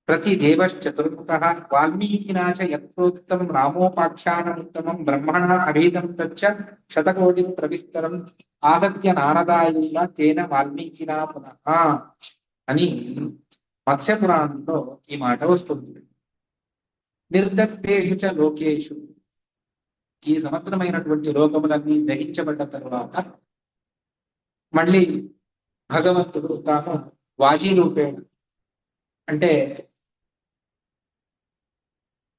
Speaker 1: ప్రతి దేవశ్చతుర్ముఖః వాల్మీకినా చ యత్రోక్తం రామోపాఖ్యానముత్తమం బ్రహ్మణా అభేదం తచ్చ శతకోటి ప్రవిస్తరం ఆగత్య నారదాయేన తేన వాల్మీకినా పునః అని మత్స్య పురాణంలో ఈ మాట వస్తుంది. నిర్దగ్ధేషు చ లోకేషు, ఈ సమగ్రమైనటువంటి లోకములన్నీ దహించబడ్డ తరువాత మళ్ళీ భగవంతుడు తాను వాజీ రూపేణ అంటే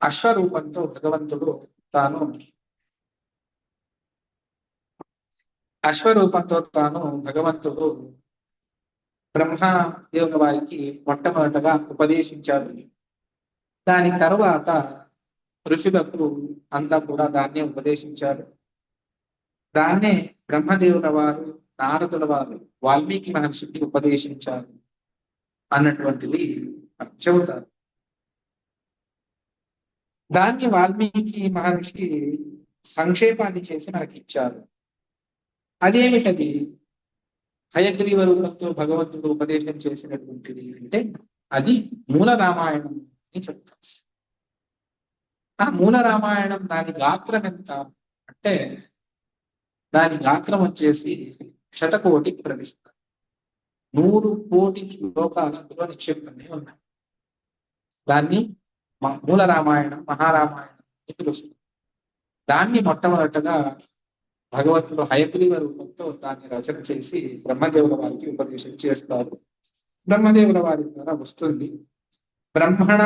Speaker 1: అశ్వరూపంతో భగవంతుడు బ్రహ్మదేవుల వారికి మొట్టమొదటగా ఉపదేశించాడు. దాని తరువాత ఋషులకు అంతా కూడా దాన్నే ఉపదేశించారు. దాన్నే బ్రహ్మదేవుల వారు, నారదుల వారు వాల్మీకి మహర్షికి ఉపదేశించారు అన్నటువంటిది చెబుతారు. దాన్ని వాల్మీకి మహర్షి సంక్షేపాన్ని చేసి మనకి ఇచ్చారు. అదేమిటది? హయగ్రీవ రూపంతో భగవంతుడు ఉపదేశం చేసినటువంటిది అంటే అది మూల రామాయణం అని చెప్తారు. ఆ మూల రామాయణం దాని గాత్రం ఎంత అంటే దాని గాత్రం వచ్చేసి శతకోటి ప్రవిస్తారు. 100 కోటి శ్లోకాలు అందులో నిక్షిప్తమై ఉన్నాయి. దాన్ని మూల రామాయణం, మహారామాయణం అని పిలుస్తుంది. దాన్ని మొట్టమొదటగా భగవంతుడు హయగ్రీవ రూపంతో దాన్ని రచన చేసి బ్రహ్మదేవుల వారికి ఉపదేశం చేస్తారు. బ్రహ్మదేవుల వారి ద్వారా వస్తుంది. బ్రహ్మణ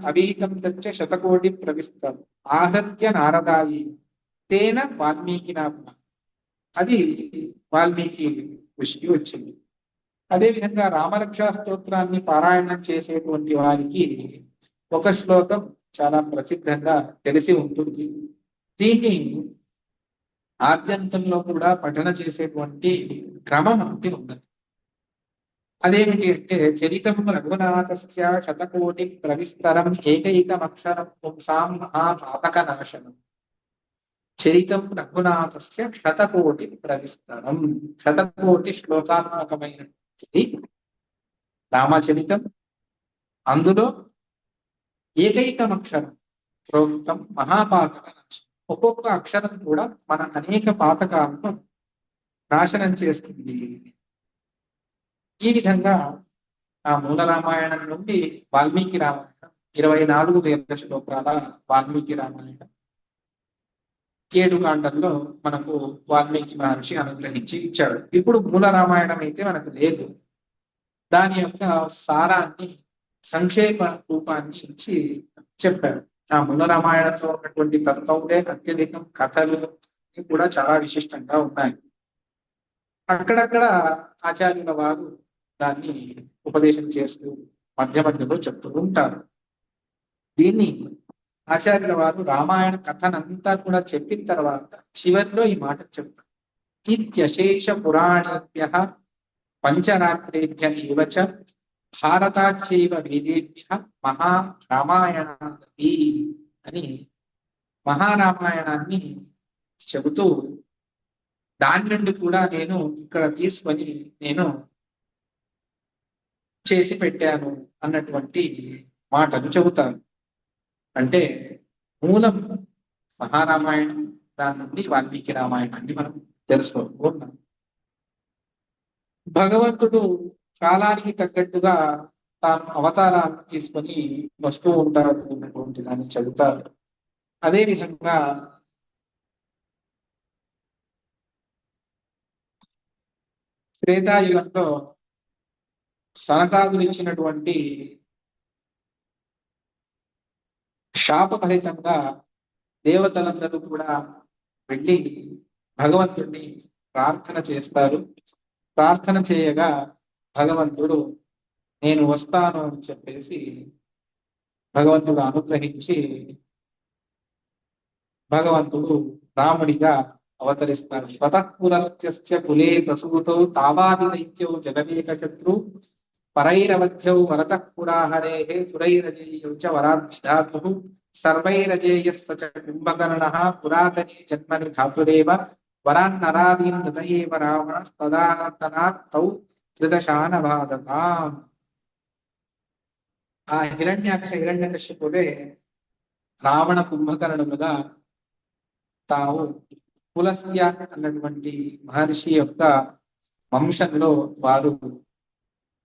Speaker 1: అభీతం తచ్చ శతకోటి ప్రవిస్తారు ఆహత్య నారదాయి తేన వాల్మీకినా. అది వాల్మీకి ఋషికి వచ్చింది. అదేవిధంగా రామరక్షా స్తోత్రాన్ని పారాయణం చేసేటువంటి వారికి ఒక శ్లోకం చాలా ప్రసిద్ధంగా తెలిసి ఉంటుంది. దీన్ని ఆద్యంతంలో కూడా పఠన చేసేటువంటి క్రమం ఒకటి ఉన్నది. అదేమిటి అంటే చరితం రఘునాథస్య శతకోటి ప్రవిస్తరం ఏకైకమక్షరం పుంసాం మహాపాతక నాశనం. చరితం రఘునాథస్య శతకోటి ప్రవిస్తరం, శతకోటి శ్లోకాత్మకమైనది రామచరితం. అందులో ఏకైకమక్షరం ప్రోక్తం మహాపాతక నాశనం. ఒక్కొక్క అక్షరం కూడా మన అనేక పాతకాలను నాశనం చేస్తుంది. ఈ విధంగా ఆ మూల రామాయణం నుండి వాల్మీకి రామాయణం 24,000 శ్లోకాల వాల్మీకి రామాయణం 7 కాండంలో మనకు వాల్మీకి మహర్షి అనుగ్రహించి ఇచ్చాడు. ఇప్పుడు మూల రామాయణం అయితే మనకు లేదు. దాని యొక్క సారాన్ని, సంక్షేప రూపాన్ని ఇచ్చి చెప్పాడు. ఆ మూల రామాయణంలో ఉన్నటువంటి తత్వములే అత్యధికం, కథలు కూడా చాలా విశిష్టంగా ఉన్నాయి. అక్కడక్కడ ఆచార్యుల వారు దాన్ని ఉపదేశం చేస్తూ మధ్య మధ్యలో చెప్తూ ఉంటారు. దీన్ని ఆచార్యుల వారు రామాయణ కథనంతా కూడా చెప్పిన తర్వాత చివరిలో ఈ మాట చెప్తారు. ఇత్యశేష పురాణేభ్య పంచరాత్రేభ్య ఏవ చ భారతాచైవ వేదేభ్య మహా రామాయణాది అని మహారామాయణాన్ని చెబుతూ దాని నుండి కూడా నేను ఇక్కడ తీసుకొని నేను చేసి పెట్టాను అన్నటువంటి మాటను చెబుతాను. అంటే మూలం మహారామాయణం, దాని నుండి వాల్మీకి రామాయణాన్ని మనం తెలుసుకోకుండా భగవంతుడు కాలానికి తగ్గట్టుగా తాను అవతారాలను తీసుకొని వస్తూ ఉంటాడు అన్నటువంటి దాన్ని చెబుతారు. అదే విధంగా త్రేతాయుగంలో సనకాదులు ఇచ్చినటువంటి శాపఫలితంగా దేవతలందరూ కూడా వెళ్ళి భగవంతుడిని ప్రార్థన చేస్తారు. ప్రార్థన చేయగా భగవంతుడు నేను వస్తాను అని చెప్పేసి భగవంతుడు అనుగ్రహించి భగవంతుడు రాముడిగా అవతరిస్తాడు. స్వతఃపురస్త్యస్య కులే ప్రసూతౌ తావాది దైత్యౌ జగదేక శత్రు పరైరవధ్యౌ వరతః పురాహరేః సురైరజేయౌ చ వరాద్విధాతుః సర్వైరజేయః స చ కుంభకర్ణః పురాతనే జన్మని ధాతురేవ వరాన్నరాదీన్ నృత ఏవ రావణస్తదానర్దనాత్ తౌ త్రిదశానబాధతాం. ఆ హిరణ్యకశిపుడే రావణ కుంభకర్ణులుగా తాము పులస్త్య అన్నటువంటి మహర్షి యొక్క వంశంలో వారు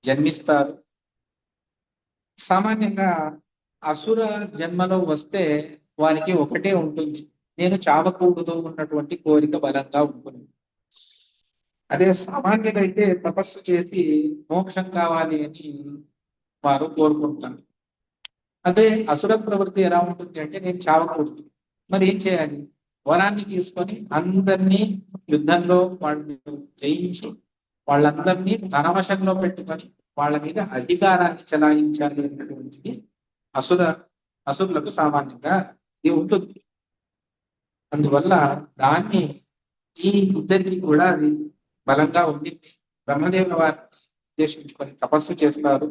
Speaker 1: జన్మిస్తారు. సామాన్యంగా అసుర జన్మలో వస్తే వారికి ఒకటే ఉంటుంది, నేను చావకూడదు ఉన్నటువంటి కోరిక బలంగా ఉంటుంది. అదే సామాన్యుడైతే తపస్సు చేసి మోక్షం కావాలి అని వారు కోరుకుంటారు. అదే అసుర ప్రవృత్తి ఎలా ఉంటుంది అంటే నేను చావకూడదు, మరి ఏం చేయాలి? వరాన్ని తీసుకొని అందరినీ యుద్ధంలో వాళ్ళు జయించి వాళ్ళందరినీ తన వశంలో పెట్టుకొని వాళ్ళ మీద అధికారాన్ని చెలాయించాలి అన్నటువంటిది అసురులకు సామాన్యంగా ఇది ఉంటుంది. అందువల్ల దాన్ని ఈ ఇద్దరికి కూడా అది బలంగా ఉండింది. బ్రహ్మదేవుల వారిని ఉద్దేశించుకొని తపస్సు చేస్తారు.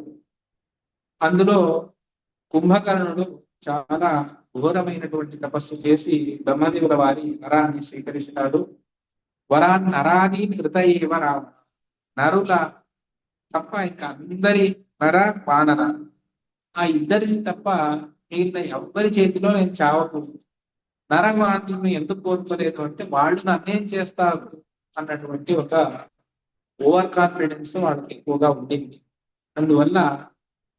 Speaker 1: అందులో కుంభకర్ణుడు చాలా ఘోరమైనటువంటి తపస్సు చేసి బ్రహ్మదేవుల వారి వరాన్ని స్వీకరిస్తాడు. వరాన్ని నరాది కృత ఏవ రామ, నరుల తప్ప ఇంకా అందరి నర వానర ఆ ఇద్దరిని తప్ప మిగిలిన ఎవ్వరి చేతిలో నేను చావకూడదు. నరవాణులను ఎందుకు కోరుకోలేదు అంటే వాళ్ళు నన్నేం చేస్తారు అన్నటువంటి ఒక ఓవర్ కాన్ఫిడెన్స్ వాళ్ళకి ఎక్కువగా ఉండింది. అందువల్ల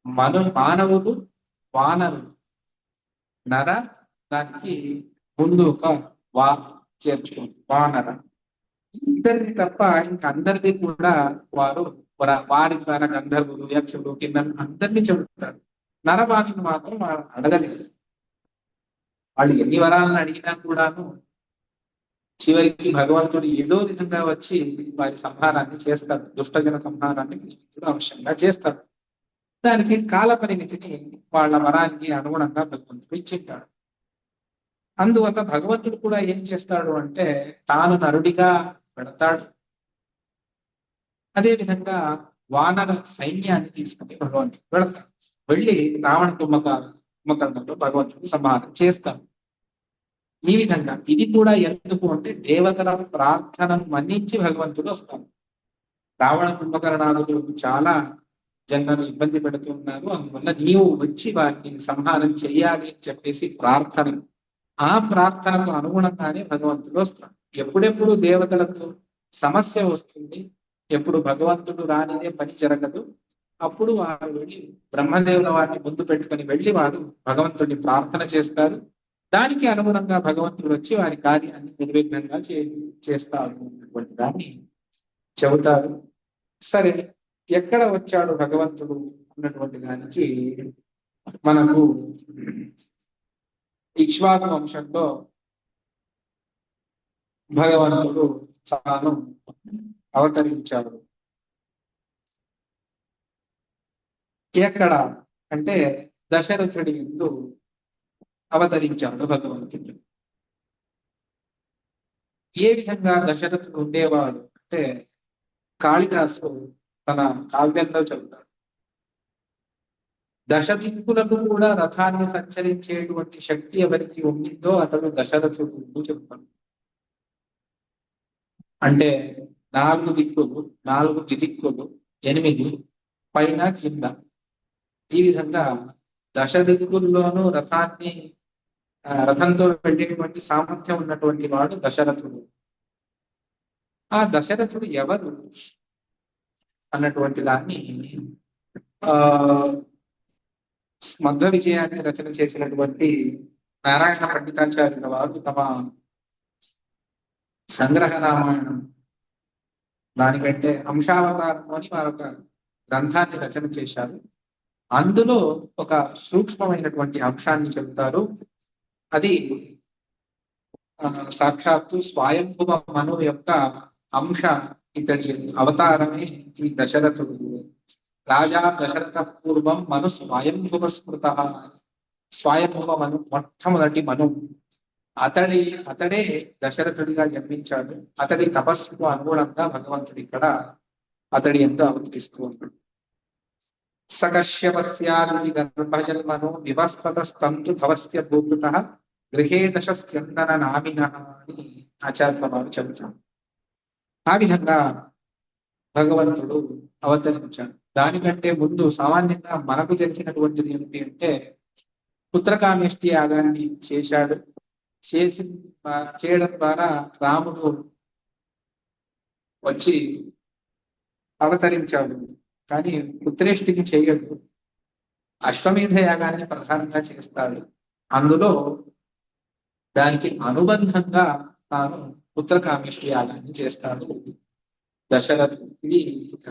Speaker 1: మానవులు వానరులు నర దానికి ముందు ఒక వా చేర్చుకుంది వానర. ఇద్దరిది తప్ప ఇంకా అందరిది కూడా వారు వారి ద్వారా గంధర్వులు యక్షులు కింద అందరినీ చెబుతారు. నరవాణిని మాత్రం వాళ్ళు అడగలేదు. వాళ్ళు ఎన్ని వరాలను అడిగినా కూడాను చివరికి భగవంతుడు ఏదో విధంగా వచ్చి వారి సంహారాన్ని చేస్తాడు. దుష్టజన సంహారాన్ని అవశ్యంగా చేస్తాడు. దానికి కాల పరిమితిని వాళ్ళ వరానికి అనుగుణంగా భగవంతుడు ఇచ్చింటాడు. అందువల్ల భగవంతుడు కూడా ఏం చేస్తాడు అంటే తాను నరుడిగా పెడతాడు. అదే విధంగా వానర సైన్యాన్ని తీసుకుని భగవంతుడు వెళతాడు. వెళ్ళి రావణ కుంభకర్ణంలో భగవంతుడు సంహారం చేస్తాడు. ఈ విధంగా ఇది కూడా ఎందుకు అంటే దేవతల ప్రార్థనను మన్నించి భగవంతుడు వస్తాడు. రావణ కుంభకర్ణాలు చాలా జన్మను ఇబ్బంది పెడుతున్నారు, అందువల్ల నీవు వచ్చి వారిని సంహారం చెయ్యాలి అని చెప్పేసి ప్రార్థన. ఆ ప్రార్థనకు అనుగుణంగానే భగవంతుడు వస్తాడు. ఎప్పుడెప్పుడు దేవతలకు సమస్య వస్తుంది, ఎప్పుడు భగవంతుడు రానిదే పని జరగదు, అప్పుడు వారు వెళ్ళి బ్రహ్మదేవుల వారిని ముందు పెట్టుకుని వెళ్ళి వారు భగవంతుడిని ప్రార్థన చేస్తారు. దానికి అనుగుణంగా భగవంతుడు వచ్చి వారి కార్యాన్ని నిర్విఘ్నంగా చేస్తారు అన్నటువంటి దాన్ని చెబుతారు. సరే, ఎక్కడ వచ్చాడు భగవంతుడు అన్నటువంటి దానికి మనకు ఇక్ష్వాకు వంశంలో భగవంతుడు తాను అవతరించాడు. ఎక్కడ అంటే దశరథుడి యందు అవతరించాడు భగవంతుడు. ఏ విధంగా దశరథుడు ఉండేవాడు అంటే కాళిదాసు తన కావ్యంలో చెబుతాడు. దశదిక్కులకు కూడా రథాన్ని సంచరించేటువంటి శక్తి ఎవరికి ఉండిందో అతడు దశరథుడు చెప్తాడు. అంటే 4 దిక్కులు, 4 దిక్కులు, 8 పైన కింద, ఈ విధంగా దశ దిక్కుల్లోనూ రథంతో వెళ్ళేటువంటి సామర్థ్యం ఉన్నటువంటి వాడు దశరథుడు. ఆ దశరథుడు ఎవరు అన్నటువంటి దాన్ని ఆ మధ్వ విజయాన్ని రచన చేసినటువంటి నారాయణ పండితాచార్యుల వారు తమ సంగ్రహ రామాయణం దానికంటే అంశావతారం అని వారొక గ్రంథాన్ని రచన చేశారు. అందులో ఒక సూక్ష్మమైనటువంటి అంశాన్ని చెబుతారు. అది సాక్షాత్తు స్వయంభువ మను యొక్క అంశ. ఇతడి అవతారమే ఈ దశరథుడు. రాజా దశరథ పూర్వం మను స్వయంభువ స్మృత. స్వయంభువ మను మొట్టమొదటి మను అతడే దశరథుడిగా జన్మించాడు. అతడి తపస్సుకు అనుగుణంగా భగవంతుడు ఇక్కడ అతడి ఎందు అవతరిస్తూ ఉన్నాడు. సకశ్యపస్యాది గర్భజన్మను వివస్పతస్తంతు భవస్య భూకృత గృహే దశస్యందన నామిన అని ఆచార్యుల వారు చెబుతారు. ఆ విధంగా భగవంతుడు అవతరించాడు. దానికంటే ముందు సామాన్యంగా మనకు తెలిసినటువంటిది ఏమిటి అంటే పుత్రకామేష్టి యాగాన్ని చేశాడు. చేయడం ద్వారా రాముడు వచ్చి అవతరించాడు. కానీ పుత్రేష్టికి చేయడు. అశ్వమేధ యాగాన్ని ప్రధానంగా చేస్తాడు. అందులో దానికి అనుబంధంగా తాను పుత్రకామేష్టి యాగాన్ని చేస్తాడు దశరథుడు. ఇది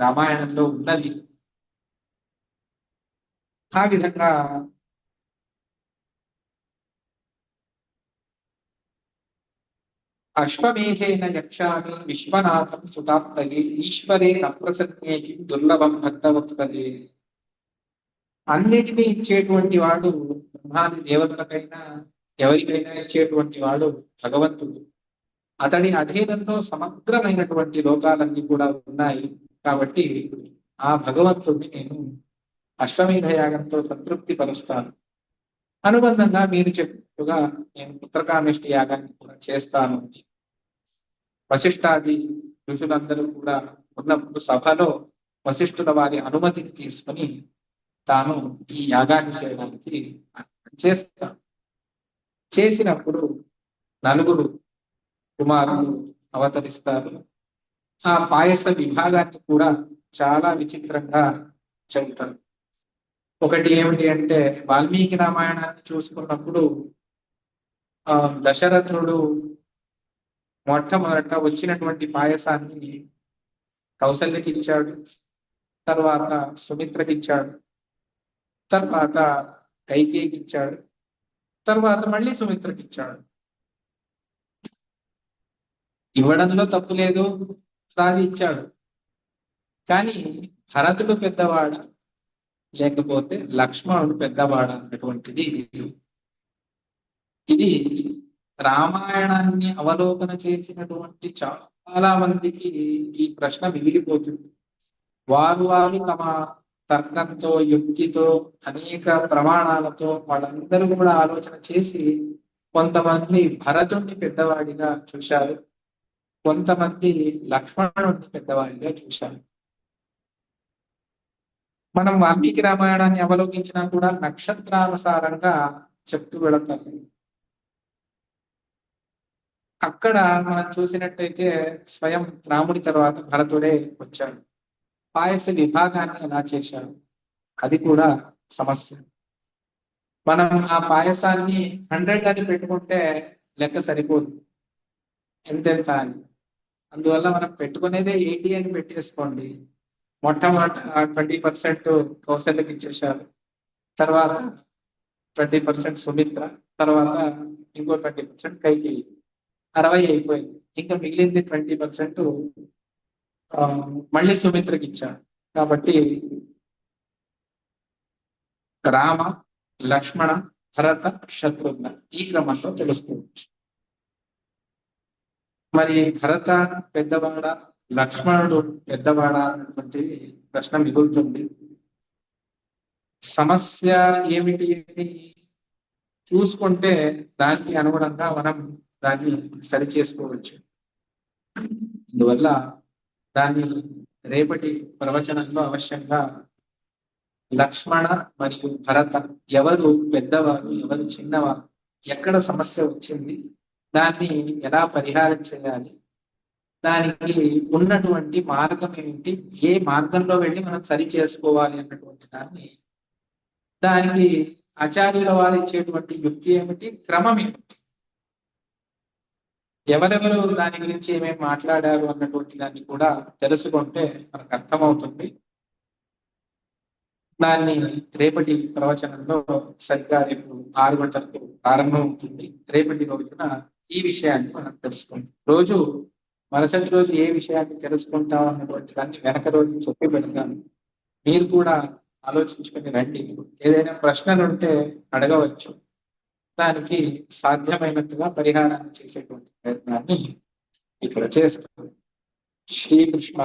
Speaker 1: రామాయణంలో ఉన్నది. ఆ విధంగా అశ్వమేధేన యక్షామి విశ్వనాథం సుతాప్తయే ఈశ్వరే నప్రసన్నేకి దుర్లభం భక్తవత్సలే. అన్నిటినీ ఇచ్చేటువంటి వాడు బ్రహ్మాది దేవతలకైనా ఎవరికైనా ఇచ్చేటువంటి వాడు భగవంతుడు. అతడి అధీనంలో సమగ్రమైనటువంటి లోకాలన్నీ కూడా ఉన్నాయి. కాబట్టి ఆ భగవంతుడిని నేను అశ్వమేధ యాగంతో సంతృప్తి పరుస్తాను. అనుబంధంగా మీరు చెప్పినట్టుగా నేను పుత్రకామేష్టి యాగాన్ని కూడా చేస్తాను. వశిష్ఠాది ఋషులందరూ కూడా ఉన్నప్పుడు సభలో వశిష్ఠుల వారి అనుమతిని తీసుకొని తాను ఈ యాగాన్ని చేయడానికి చేస్తాను. చేసినప్పుడు 4 కుమారులు అవతరిస్తారు. ఆ పాయస విభాగాన్ని కూడా చాలా విచిత్రంగా చెబుతారు. ఒకటి ఏమిటి అంటే వాల్మీకి రామాయణాన్ని చూసుకున్నప్పుడు దశరథుడు మొట్టమొదట వచ్చినటువంటి పాయసాన్ని కౌసల్యకి ఇచ్చాడు, తర్వాత సుమిత్రకి ఇచ్చాడు, తర్వాత కైకేయికి ఇచ్చాడు, తర్వాత మళ్ళీ సుమిత్రకి ఇచ్చాడు. ఇవ్వడంలో తప్పు లేదు, రాజు ఇచ్చాడు. కానీ భరతుడు పెద్దవాడ లేకపోతే లక్ష్మణుడు పెద్దవాడ అన్నటువంటిది ఇది రామాయణాన్ని అవలోకన చేసినటువంటి చాలా మందికి ఈ ప్రశ్న మిగిలిపోతుంది. వారు తమ తర్కంతో, యుక్తితో, అనేక ప్రమాణాలతో వాళ్ళందరూ కూడా ఆలోచన చేసి కొంతమంది భరతుడిని పెద్దవాడిగా చూశారు, కొంతమంది లక్ష్మణుడిని పెద్దవాడిగా చూశారు. మనం వాల్మీకి రామాయణాన్ని అవలోకించినా కూడా నక్షత్రానుసారంగా చెప్తూ వెళతారు. అక్కడ మనం చూసినట్టయితే స్వయం రాముడి తర్వాత భరతుడే వచ్చాడు. పాయస విభాగాన్ని ఎలా చేశాడు అది కూడా సమస్య. మనం ఆ పాయసాన్ని 100 అని పెట్టుకుంటే లెక్క సరిపోదు, ఎంతెంత అని. అందువల్ల మనం పెట్టుకునేదే 80 అని పెట్టేసుకోండి. మొట్టమొదట 20% కౌశల్యకి ఇచ్చేశారు, తర్వాత 20% సుమిత్ర, తర్వాత ఇంకో 20% కైకేయి, 60 అయిపోయింది. ఇంకా మిగిలింది 20% మళ్ళీ సుమిత్రకి ఇచ్చాడు. కాబట్టి రామ, లక్ష్మణ, భరత, శత్రుఘ్న ఈ క్రమంలో తెలుసుకోవచ్చు. మరి భరత పెద్దవాడ, లక్ష్మణుడు పెద్దవాడ అన్నటువంటి ప్రశ్న మిగులుతుంది. సమస్య ఏమిటి అని చూసుకుంటే దానికి అనుగుణంగా మనం దాన్ని సరి చేసుకోవచ్చు. అందువల్ల దాన్ని రేపటి ప్రవచనంలో అవశ్యంగా లక్ష్మణ మరియు భరత ఎవరు పెద్దవారు, ఎవరు చిన్నవారు, ఎక్కడ సమస్య వచ్చింది, దాన్ని ఎలా పరిహారం చేయాలి, దానికి ఉన్నటువంటి మార్గం ఏమిటి, ఏ మార్గంలో వెళ్ళి మనం సరి చేసుకోవాలి అన్నటువంటి దానికి ఆచార్యుల వారు ఇచ్చేటువంటి యుక్తి ఏమిటి, క్రమం ఏమిటి, ఎవరెవరు దాని గురించి ఏమేమి మాట్లాడారు అన్నటువంటి దాన్ని కూడా తెలుసుకుంటే మనకు అర్థమవుతుంది. దాన్ని రేపటి ప్రవచనంలో సరిగ్గా రేపు 6 గంటలకు ప్రారంభం అవుతుంది. రేపటి రోజున ఈ విషయాన్ని మనం తెలుసుకుంటాం. రోజు మరుసటి రోజు ఏ విషయాన్ని తెలుసుకుంటాం అన్నటువంటి దాన్ని వెనక రోజు చెప్పి పెడతాను. మీరు కూడా ఆలోచించుకొని రండి. ఏదైనా ప్రశ్నలు ఉంటే అడగవచ్చు. దానికి సాధ్యమైనట్టుగా పరిహారాన్ని చేసేటువంటి ప్రయత్నాన్ని ఇక్కడ చేస్తాం. శ్రీకృష్ణ.